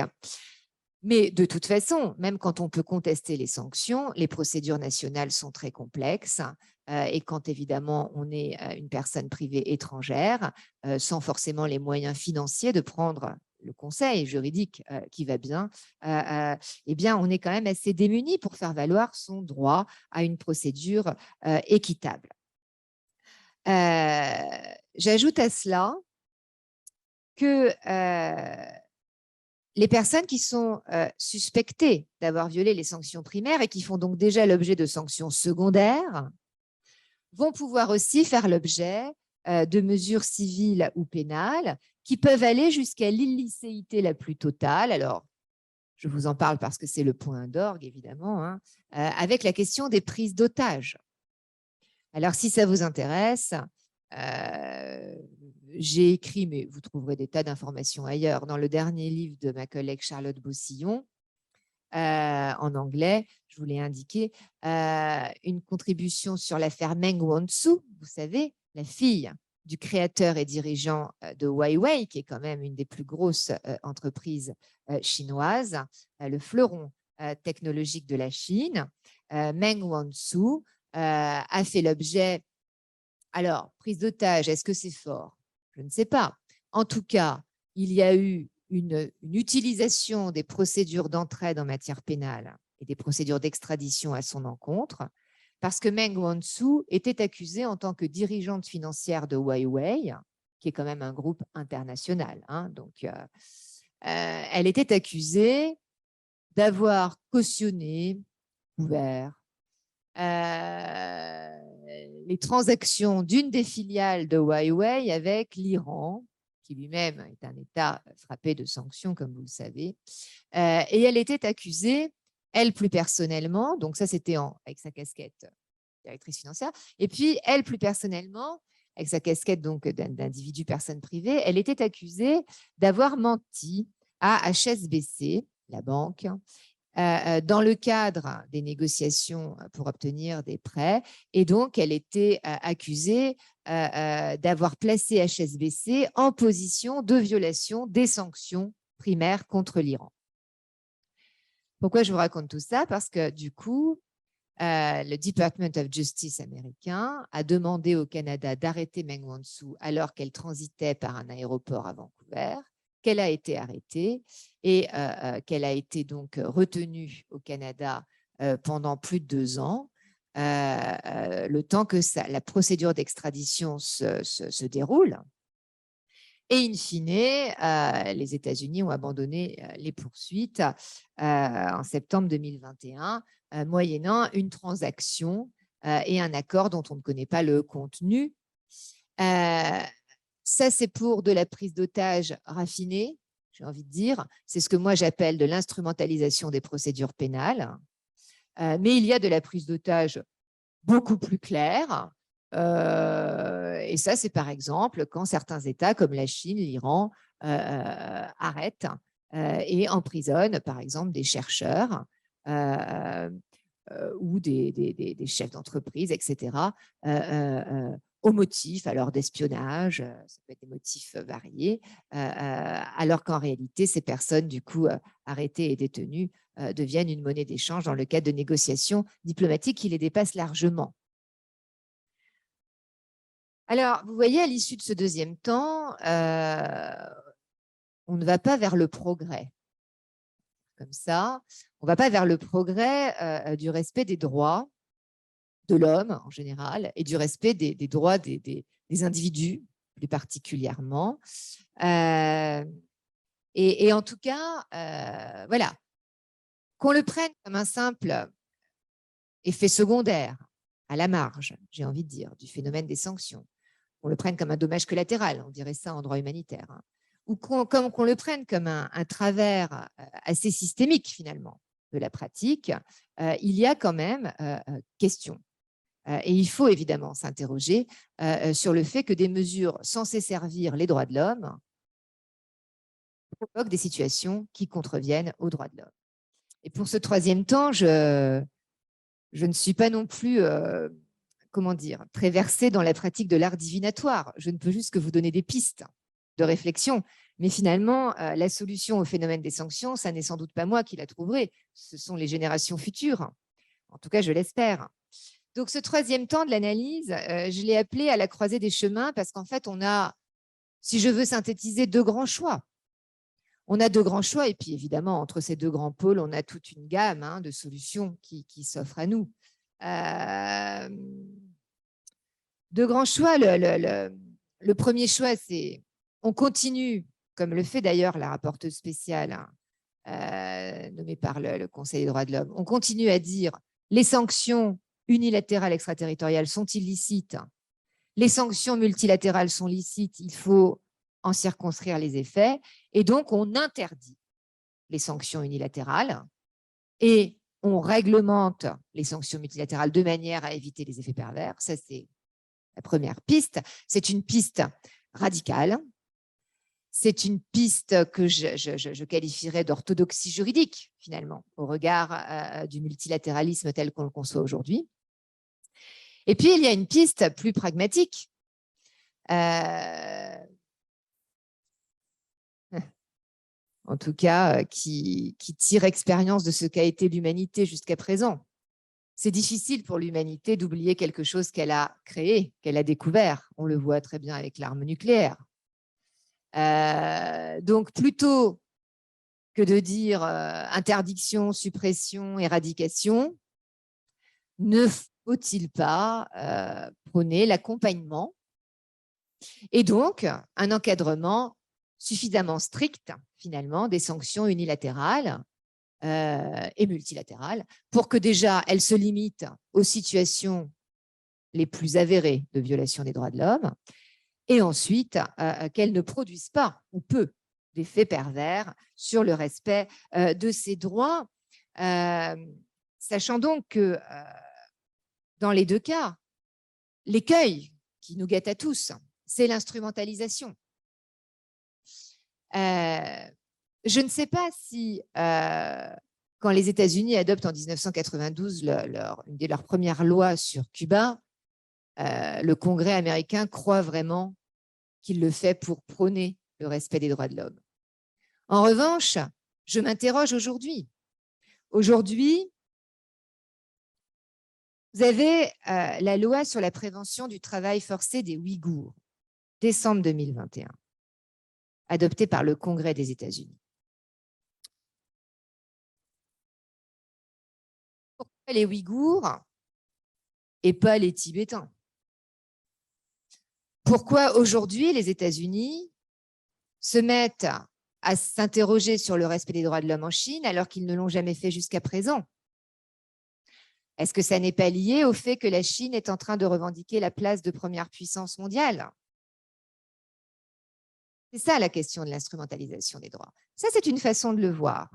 A: Mais de toute façon, même quand on peut contester les sanctions, les procédures nationales sont très complexes. Et quand évidemment on est une personne privée étrangère, sans forcément les moyens financiers de prendre le conseil juridique qui va bien, eh bien, on est quand même assez démuni pour faire valoir son droit à une procédure équitable. J'ajoute à cela que les personnes qui sont suspectées d'avoir violé les sanctions primaires et qui font donc déjà l'objet de sanctions secondaires vont pouvoir aussi faire l'objet de mesures civiles ou pénales qui peuvent aller jusqu'à l'illicéité la plus totale. Alors, je vous en parle parce que c'est le point d'orgue, évidemment, hein, avec la question des prises d'otages. Alors, si ça vous intéresse, j'ai écrit, mais vous trouverez des tas d'informations ailleurs, dans le dernier livre de ma collègue Charlotte Beausillon, en anglais, je vous l'ai indiqué, une contribution sur l'affaire Meng Wanzhou, vous savez, la fille du créateur et dirigeant de Huawei, qui est quand même une des plus grosses entreprises chinoises, le fleuron technologique de la Chine. Meng Wanzhou a fait l'objet, alors, prise d'otage, est-ce que c'est fort? Je ne sais pas. En tout cas, il y a eu une utilisation des procédures d'entraide en matière pénale et des procédures d'extradition à son encontre, parce que Meng Wanzhou était accusée en tant que dirigeante financière de Huawei, qui est quand même un groupe international. Hein, donc, elle était accusée d'avoir cautionné, couvert, les transactions d'une des filiales de Huawei avec l'Iran, qui lui-même est un État frappé de sanctions, comme vous le savez. Et elle était accusée, elle plus personnellement, donc ça c'était avec sa casquette directrice financière, et puis elle plus personnellement, avec sa casquette donc d'individu personne privée, elle était accusée d'avoir menti à HSBC, la banque, dans le cadre des négociations pour obtenir des prêts. Et donc, elle était accusée d'avoir placé HSBC en position de violation des sanctions primaires contre l'Iran. Pourquoi je vous raconte tout ça? Parce que du coup, le Department of Justice américain a demandé au Canada d'arrêter Meng Wanzhou alors qu'elle transitait par un aéroport à Vancouver. qu'elle a été arrêtée et qu'elle a été donc retenue au Canada pendant plus de 2 ans, le temps que la procédure d'extradition se déroule. Et in fine, les États-Unis ont abandonné les poursuites en septembre 2021, moyennant une transaction et un accord dont on ne connaît pas le contenu. Ça, c'est pour de la prise d'otage raffinée, j'ai envie de dire. C'est ce que moi, j'appelle de l'instrumentalisation des procédures pénales. Mais il y a de la prise d'otage beaucoup plus claire. Et ça, c'est par exemple quand certains États, comme la Chine, l'Iran, arrêtent et emprisonnent, par exemple, des chercheurs ou des chefs d'entreprise, etc., au motif alors d'espionnage, ça peut être des motifs variés, alors qu'en réalité, ces personnes, du coup, arrêtées et détenues, deviennent une monnaie d'échange dans le cadre de négociations diplomatiques qui les dépassent largement. Alors, vous voyez, à l'issue de ce deuxième temps, on ne va pas vers le progrès. Comme ça, on ne va pas vers le progrès du respect des droits de l'homme en général et du respect des droits des individus plus particulièrement. Et en tout cas, voilà, qu'on le prenne comme un simple effet secondaire à la marge, j'ai envie de dire, du phénomène des sanctions, qu'on le prenne comme un dommage collatéral, on dirait ça en droit humanitaire, hein, ou qu'on le prenne comme un travers assez systémique finalement de la pratique, il y a quand même question. Et il faut évidemment s'interroger sur le fait que des mesures censées servir les droits de l'homme provoquent des situations qui contreviennent aux droits de l'homme. Et pour ce troisième temps, je ne suis pas non plus, comment dire, très versée dans la pratique de l'art divinatoire. Je ne peux juste que vous donner des pistes de réflexion. Mais finalement, la solution au phénomène des sanctions, ça n'est sans doute pas moi qui la trouverai. Ce sont les générations futures. En tout cas, je l'espère. Donc, ce troisième temps de l'analyse, je l'ai appelé à la croisée des chemins parce qu'en fait, on a, si je veux synthétiser, 2 grands choix. On a 2 grands choix et puis évidemment, entre ces 2 grands pôles, on a toute une gamme de solutions qui s'offrent à nous. 2 grands choix. Le premier choix, c'est on continue, comme le fait d'ailleurs la rapporteuse spéciale nommée par le Conseil des droits de l'homme, on continue à dire les sanctions unilatérales extraterritoriales sont illicites, les sanctions multilatérales sont licites, il faut en circonscrire les effets, et donc on interdit les sanctions unilatérales et on réglemente les sanctions multilatérales de manière à éviter les effets pervers. Ça, c'est la première piste. C'est une piste radicale. C'est une piste que je qualifierais d'orthodoxie juridique, finalement, au regard du multilatéralisme tel qu'on le conçoit aujourd'hui. Et puis, il y a une piste plus pragmatique. En tout cas, qui tire expérience de ce qu'a été l'humanité jusqu'à présent. C'est difficile pour l'humanité d'oublier quelque chose qu'elle a créé, qu'elle a découvert. On le voit très bien avec l'arme nucléaire. Donc, plutôt que de dire interdiction, suppression, éradication, ne faut-il pas prôner l'accompagnement et donc un encadrement suffisamment strict, finalement, des sanctions unilatérales et multilatérales pour que déjà elles se limitent aux situations les plus avérées de violation des droits de l'homme et ensuite qu'elles ne produisent pas ou peu d'effets pervers sur le respect de ces droits, sachant donc que dans les 2 cas, l'écueil qui nous guette à tous, c'est l'instrumentalisation. Je ne sais pas si, quand les États-Unis adoptent en 1992 une de leurs premières lois sur Cuba, le Congrès américain croit vraiment qu'il le fait pour prôner le respect des droits de l'homme. En revanche, je m'interroge aujourd'hui. Aujourd'hui, vous avez la loi sur la prévention du travail forcé des Ouïghours, décembre 2021. adopté par le Congrès des États-Unis. Pourquoi les Ouïghours et pas les Tibétains? Pourquoi aujourd'hui les États-Unis se mettent à s'interroger sur le respect des droits de l'homme en Chine alors qu'ils ne l'ont jamais fait jusqu'à présent? Est-ce que ça n'est pas lié au fait que la Chine est en train de revendiquer la place de première puissance mondiale? C'est ça la question de l'instrumentalisation des droits. Ça, c'est une façon de le voir.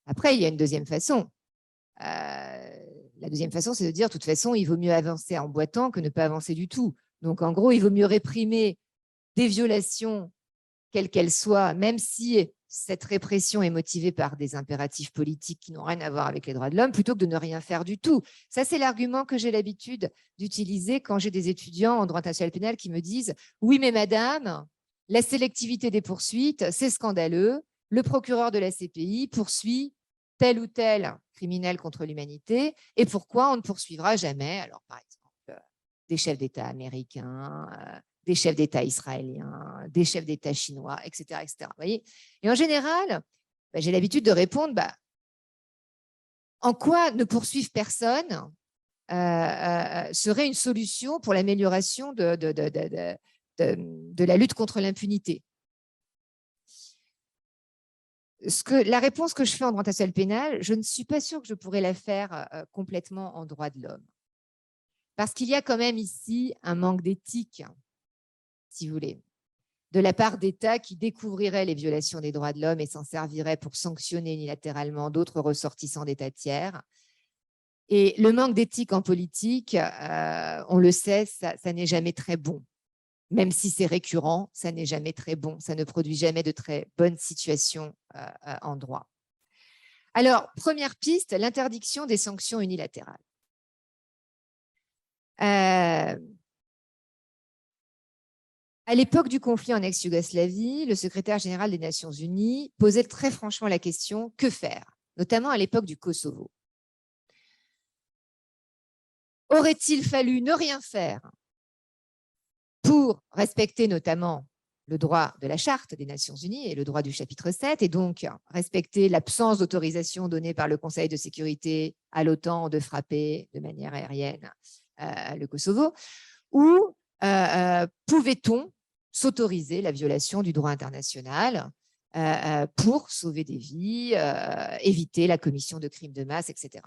A: Après, il y a une deuxième façon. La deuxième façon, c'est de dire, de toute façon, il vaut mieux avancer en boitant que ne pas avancer du tout. Donc, en gros, il vaut mieux réprimer des violations, quelles qu'elles soient, même si cette répression est motivée par des impératifs politiques qui n'ont rien à voir avec les droits de l'homme, plutôt que de ne rien faire du tout. Ça, c'est l'argument que j'ai l'habitude d'utiliser quand j'ai des étudiants en droit international pénal qui me disent « Oui, mais madame, la sélectivité des poursuites, c'est scandaleux. Le procureur de la CPI poursuit tel ou tel criminel contre l'humanité. Et pourquoi on ne poursuivra jamais, alors par exemple, des chefs d'État américains, des chefs d'État israéliens, des chefs d'État chinois, etc. etc. Vous voyez. Et en général, j'ai l'habitude de répondre, en quoi ne poursuivre personne serait une solution pour l'amélioration de la lutte contre l'impunité. La réponse que je fais en droit international pénal, je ne suis pas sûre que je pourrais la faire complètement en droit de l'homme. Parce qu'il y a quand même ici un manque d'éthique, si vous voulez, de la part d'États qui découvriraient les violations des droits de l'homme et s'en serviraient pour sanctionner unilatéralement d'autres ressortissants d'États tiers. Et le manque d'éthique en politique, on le sait, ça n'est jamais très bon. Même si c'est récurrent, ça n'est jamais très bon. Ça ne produit jamais de très bonnes situations en droit. Alors, première piste, l'interdiction des sanctions unilatérales. À l'époque du conflit en ex-Yougoslavie, le secrétaire général des Nations Unies posait très franchement la question « Que faire ?» notamment à l'époque du Kosovo. Aurait-il fallu ne rien faire pour respecter notamment le droit de la Charte des Nations Unies et le droit du chapitre 7, et donc respecter l'absence d'autorisation donnée par le Conseil de sécurité à l'OTAN de frapper de manière aérienne le Kosovo, ou pouvait-on s'autoriser la violation du droit international pour sauver des vies, éviter la commission de crimes de masse, etc.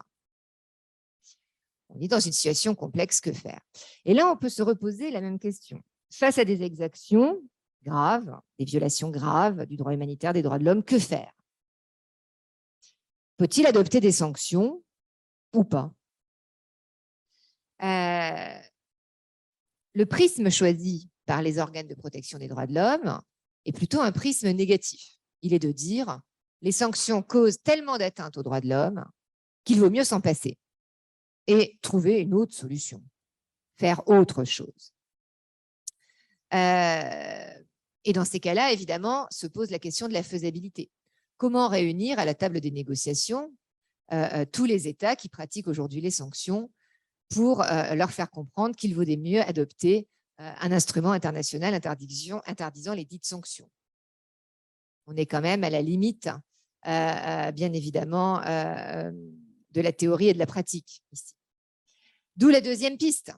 A: On est dans une situation complexe, que faire? Et là, on peut se reposer la même question. Face à des exactions graves, des violations graves du droit humanitaire, des droits de l'homme, que faire? Faut-il adopter des sanctions ou pas? Le prisme choisi par les organes de protection des droits de l'homme est plutôt un prisme négatif. Il est de dire les sanctions causent tellement d'atteinte aux droits de l'homme qu'il vaut mieux s'en passer et trouver une autre solution, faire autre chose. Et dans ces cas-là, évidemment, se pose la question de la faisabilité. Comment réunir à la table des négociations tous les États qui pratiquent aujourd'hui les sanctions pour leur faire comprendre qu'il vaudrait mieux adopter un instrument international interdisant les dites sanctions. On est quand même à la limite, bien évidemment, de la théorie et de la pratique ici. D'où la deuxième piste,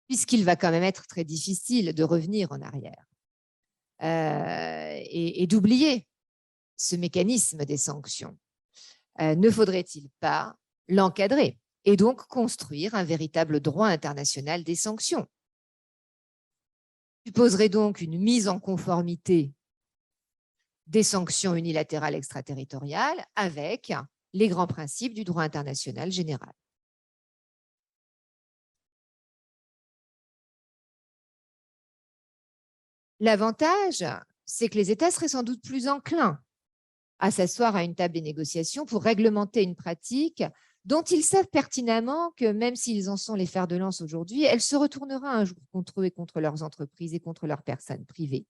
A: puisqu'il va quand même être très difficile de revenir en arrière et d'oublier ce mécanisme des sanctions. Ne faudrait-il pas l'encadrer et donc construire un véritable droit international des sanctions? Supposerait donc une mise en conformité des sanctions unilatérales extraterritoriales avec les grands principes du droit international général. L'avantage, c'est que les États seraient sans doute plus enclins à s'asseoir à une table des négociations pour réglementer une pratique dont ils savent pertinemment que même s'ils en sont les fers de lance aujourd'hui, elle se retournera un jour contre eux et contre leurs entreprises et contre leurs personnes privées.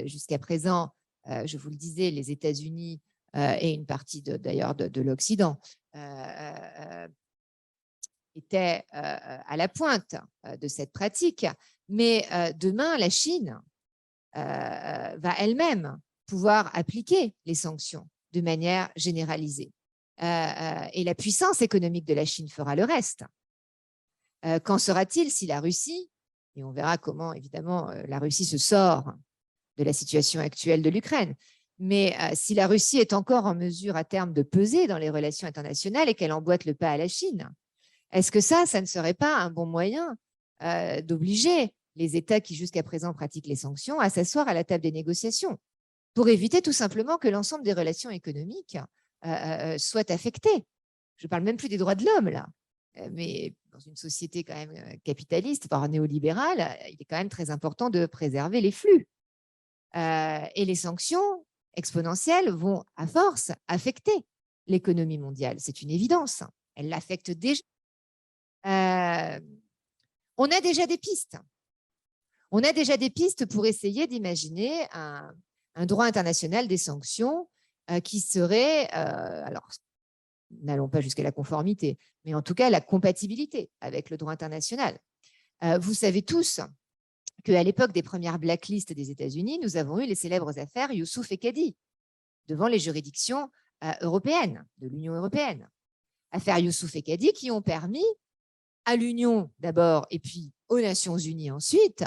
A: Jusqu'à présent, je vous le disais, les États-Unis et une partie d'ailleurs de l'Occident étaient à la pointe de cette pratique. Mais demain, la Chine va elle-même pouvoir appliquer les sanctions de manière généralisée. Et la puissance économique de la Chine fera le reste. Qu'en sera-t-il si la Russie, et on verra comment évidemment la Russie se sort de la situation actuelle de l'Ukraine, mais si la Russie est encore en mesure à terme de peser dans les relations internationales et qu'elle emboîte le pas à la Chine, est-ce que ça ne serait pas un bon moyen d'obliger les États qui jusqu'à présent pratiquent les sanctions à s'asseoir à la table des négociations pour éviter tout simplement que l'ensemble des relations économiques soient affectées? Je ne parle même plus des droits de l'homme là, mais dans une société quand même capitaliste, voire néolibérale, il est quand même très important de préserver les flux. Et les sanctions exponentielles vont à force affecter l'économie mondiale. C'est une évidence. Elles l'affectent déjà. On a déjà des pistes. On a déjà des pistes pour essayer d'imaginer un droit international des sanctions qui serait, alors n'allons pas jusqu'à la conformité, mais en tout cas la compatibilité avec le droit international. Vous savez tous qu'à l'époque des premières blacklists des États-Unis, nous avons eu les célèbres affaires Youssouf et Kadi devant les juridictions européennes, de l'Union européenne. Affaires Youssouf et Kadi qui ont permis à l'Union d'abord et puis aux Nations unies ensuite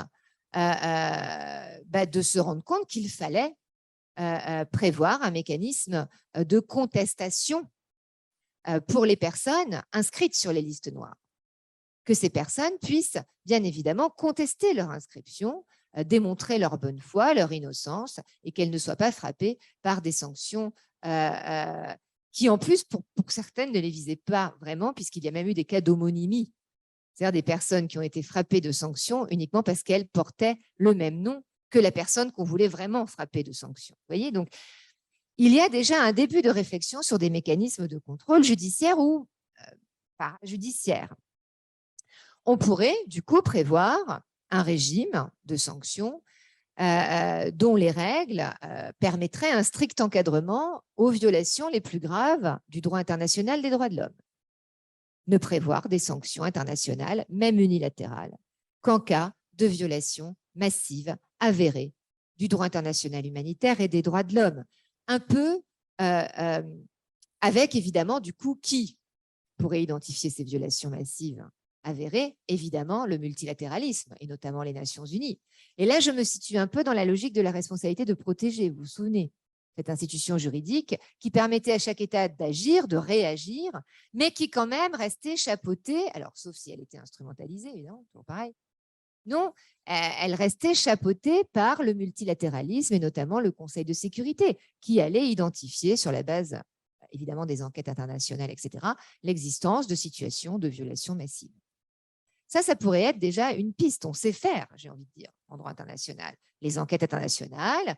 A: de se rendre compte qu'il fallait prévoir un mécanisme de contestation pour les personnes inscrites sur les listes noires. Que ces personnes puissent bien évidemment contester leur inscription, démontrer leur bonne foi, leur innocence et qu'elles ne soient pas frappées par des sanctions qui en plus pour certaines ne les visaient pas vraiment puisqu'il y a même eu des cas d'homonymie, c'est-à-dire des personnes qui ont été frappées de sanctions uniquement parce qu'elles portaient le même nom que la personne qu'on voulait vraiment frapper de sanctions. Vous voyez, donc il y a déjà un début de réflexion sur des mécanismes de contrôle judiciaire ou parajudiciaire. On pourrait du coup prévoir un régime de sanctions dont les règles permettraient un strict encadrement aux violations les plus graves du droit international des droits de l'homme. Ne prévoir des sanctions internationales, même unilatérales, qu'en cas de violation massive, avérée du droit international humanitaire et des droits de l'homme. Un peu avec évidemment du coup qui pourrait identifier ces violations massives avérées, évidemment le multilatéralisme et notamment les Nations unies. Et là, je me situe un peu dans la logique de la responsabilité de protéger, vous vous souvenez, cette institution juridique qui permettait à chaque État d'agir, de réagir, mais qui quand même restait chapeautée, alors sauf si elle était instrumentalisée, évidemment, toujours pareil. Non, elle restait chapeautée par le multilatéralisme et notamment le Conseil de sécurité, qui allait identifier sur la base, évidemment, des enquêtes internationales, etc., l'existence de situations de violation massive. Ça pourrait être déjà une piste. On sait faire, j'ai envie de dire, en droit international. Les enquêtes internationales,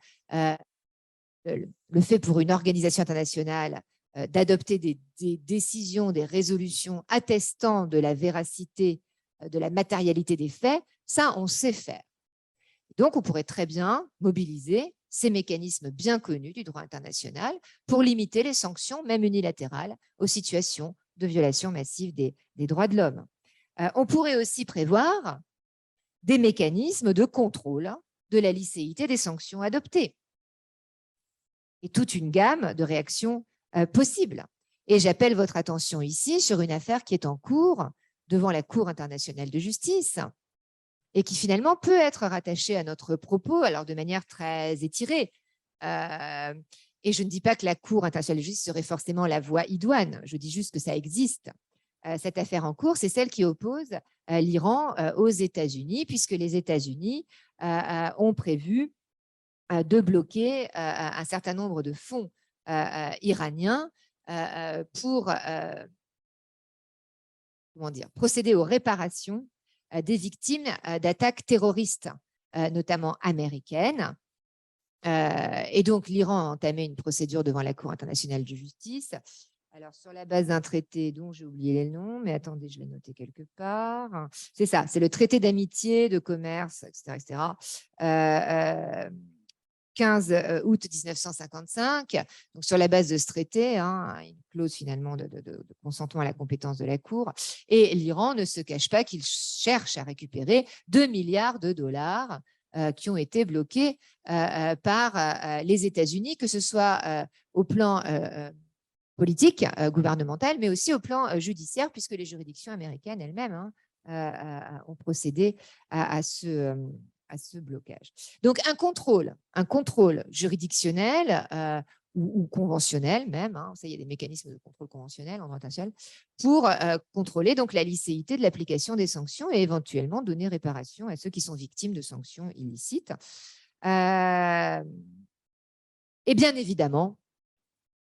A: le fait pour une organisation internationale d'adopter des décisions, des résolutions attestant de la véracité, de la matérialité des faits, ça, on sait faire. Donc, on pourrait très bien mobiliser ces mécanismes bien connus du droit international pour limiter les sanctions, même unilatérales, aux situations de violation massive des droits de l'homme. On pourrait aussi prévoir des mécanismes de contrôle de la licéité des sanctions adoptées et toute une gamme de réactions possibles. Et j'appelle votre attention ici sur une affaire qui est en cours devant la Cour internationale de justice et qui finalement peut être rattachée à notre propos, alors de manière très étirée. Et je ne dis pas que la Cour internationale de justice serait forcément la voie idoine, je dis juste que ça existe. Cette affaire en cours, c'est celle qui oppose l'Iran aux États-Unis, puisque les États-Unis ont prévu de bloquer un certain nombre de fonds iraniens pour procéder aux réparations des victimes d'attaques terroristes, notamment américaines. Et donc, l'Iran a entamé une procédure devant la Cour internationale de justice. Alors, sur la base d'un traité dont j'ai oublié le nom, mais attendez, je l'ai noté quelque part. C'est ça, c'est le traité d'amitié, de commerce, etc. etc. 15 août 1955. Donc, sur la base de ce traité, une clause finalement de consentement à la compétence de la Cour. Et l'Iran ne se cache pas qu'il cherche à récupérer 2 milliards de dollars qui ont été bloqués par les États-Unis, que ce soit au plan politique, gouvernemental, mais aussi au plan judiciaire, puisque les juridictions américaines elles-mêmes ont procédé à ce blocage. Donc, un contrôle juridictionnel ou conventionnel même, ça, il y a des mécanismes de contrôle conventionnel en droit international, pour contrôler donc la licéité de l'application des sanctions et éventuellement donner réparation à ceux qui sont victimes de sanctions illicites. Et bien évidemment,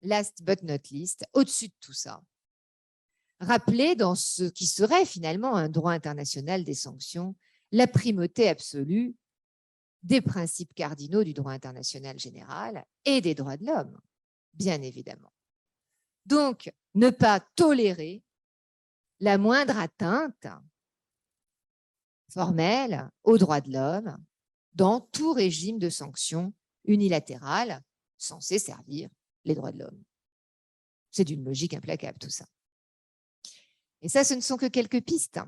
A: last but not least, au-dessus de tout ça, rappeler dans ce qui serait finalement un droit international des sanctions la primauté absolue des principes cardinaux du droit international général et des droits de l'homme, bien évidemment. Donc, ne pas tolérer la moindre atteinte formelle aux droits de l'homme dans tout régime de sanctions unilatérales censé servir les droits de l'homme. C'est d'une logique implacable, tout ça. Et ça, ce ne sont que quelques pistes.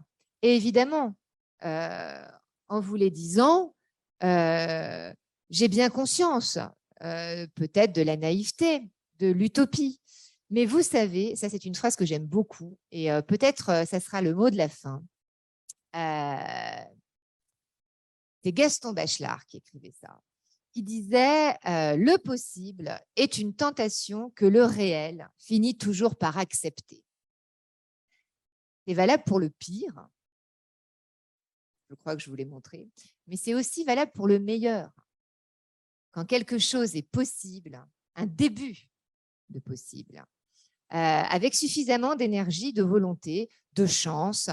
A: Et évidemment, en vous les disant, j'ai bien conscience peut-être de la naïveté, de l'utopie. Mais vous savez, ça c'est une phrase que j'aime beaucoup et peut-être ça sera le mot de la fin. C'est Gaston Bachelard qui écrivait ça, qui disait le possible est une tentation que le réel finit toujours par accepter. C'est valable pour le pire, je crois que je vous l'ai montré, mais c'est aussi valable pour le meilleur. Quand quelque chose est possible, un début de possible, avec suffisamment d'énergie, de volonté, de chance,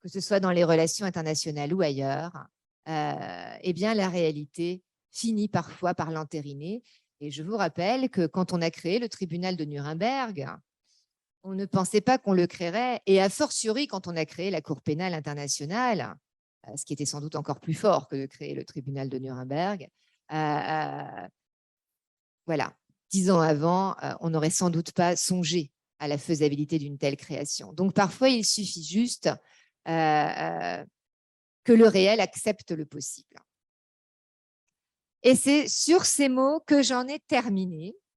A: que ce soit dans les relations internationales ou ailleurs, eh bien la réalité finit parfois par l'entériner. Et je vous rappelle que quand on a créé le tribunal de Nuremberg, on ne pensait pas qu'on le créerait, et a fortiori quand on a créé la Cour pénale internationale, ce qui était sans doute encore plus fort que de créer le tribunal de Nuremberg. Voilà, 10 ans avant, on n'aurait sans doute pas songé à la faisabilité d'une telle création. Donc parfois, il suffit juste que le réel accepte le possible. Et c'est sur ces mots que j'en ai terminé.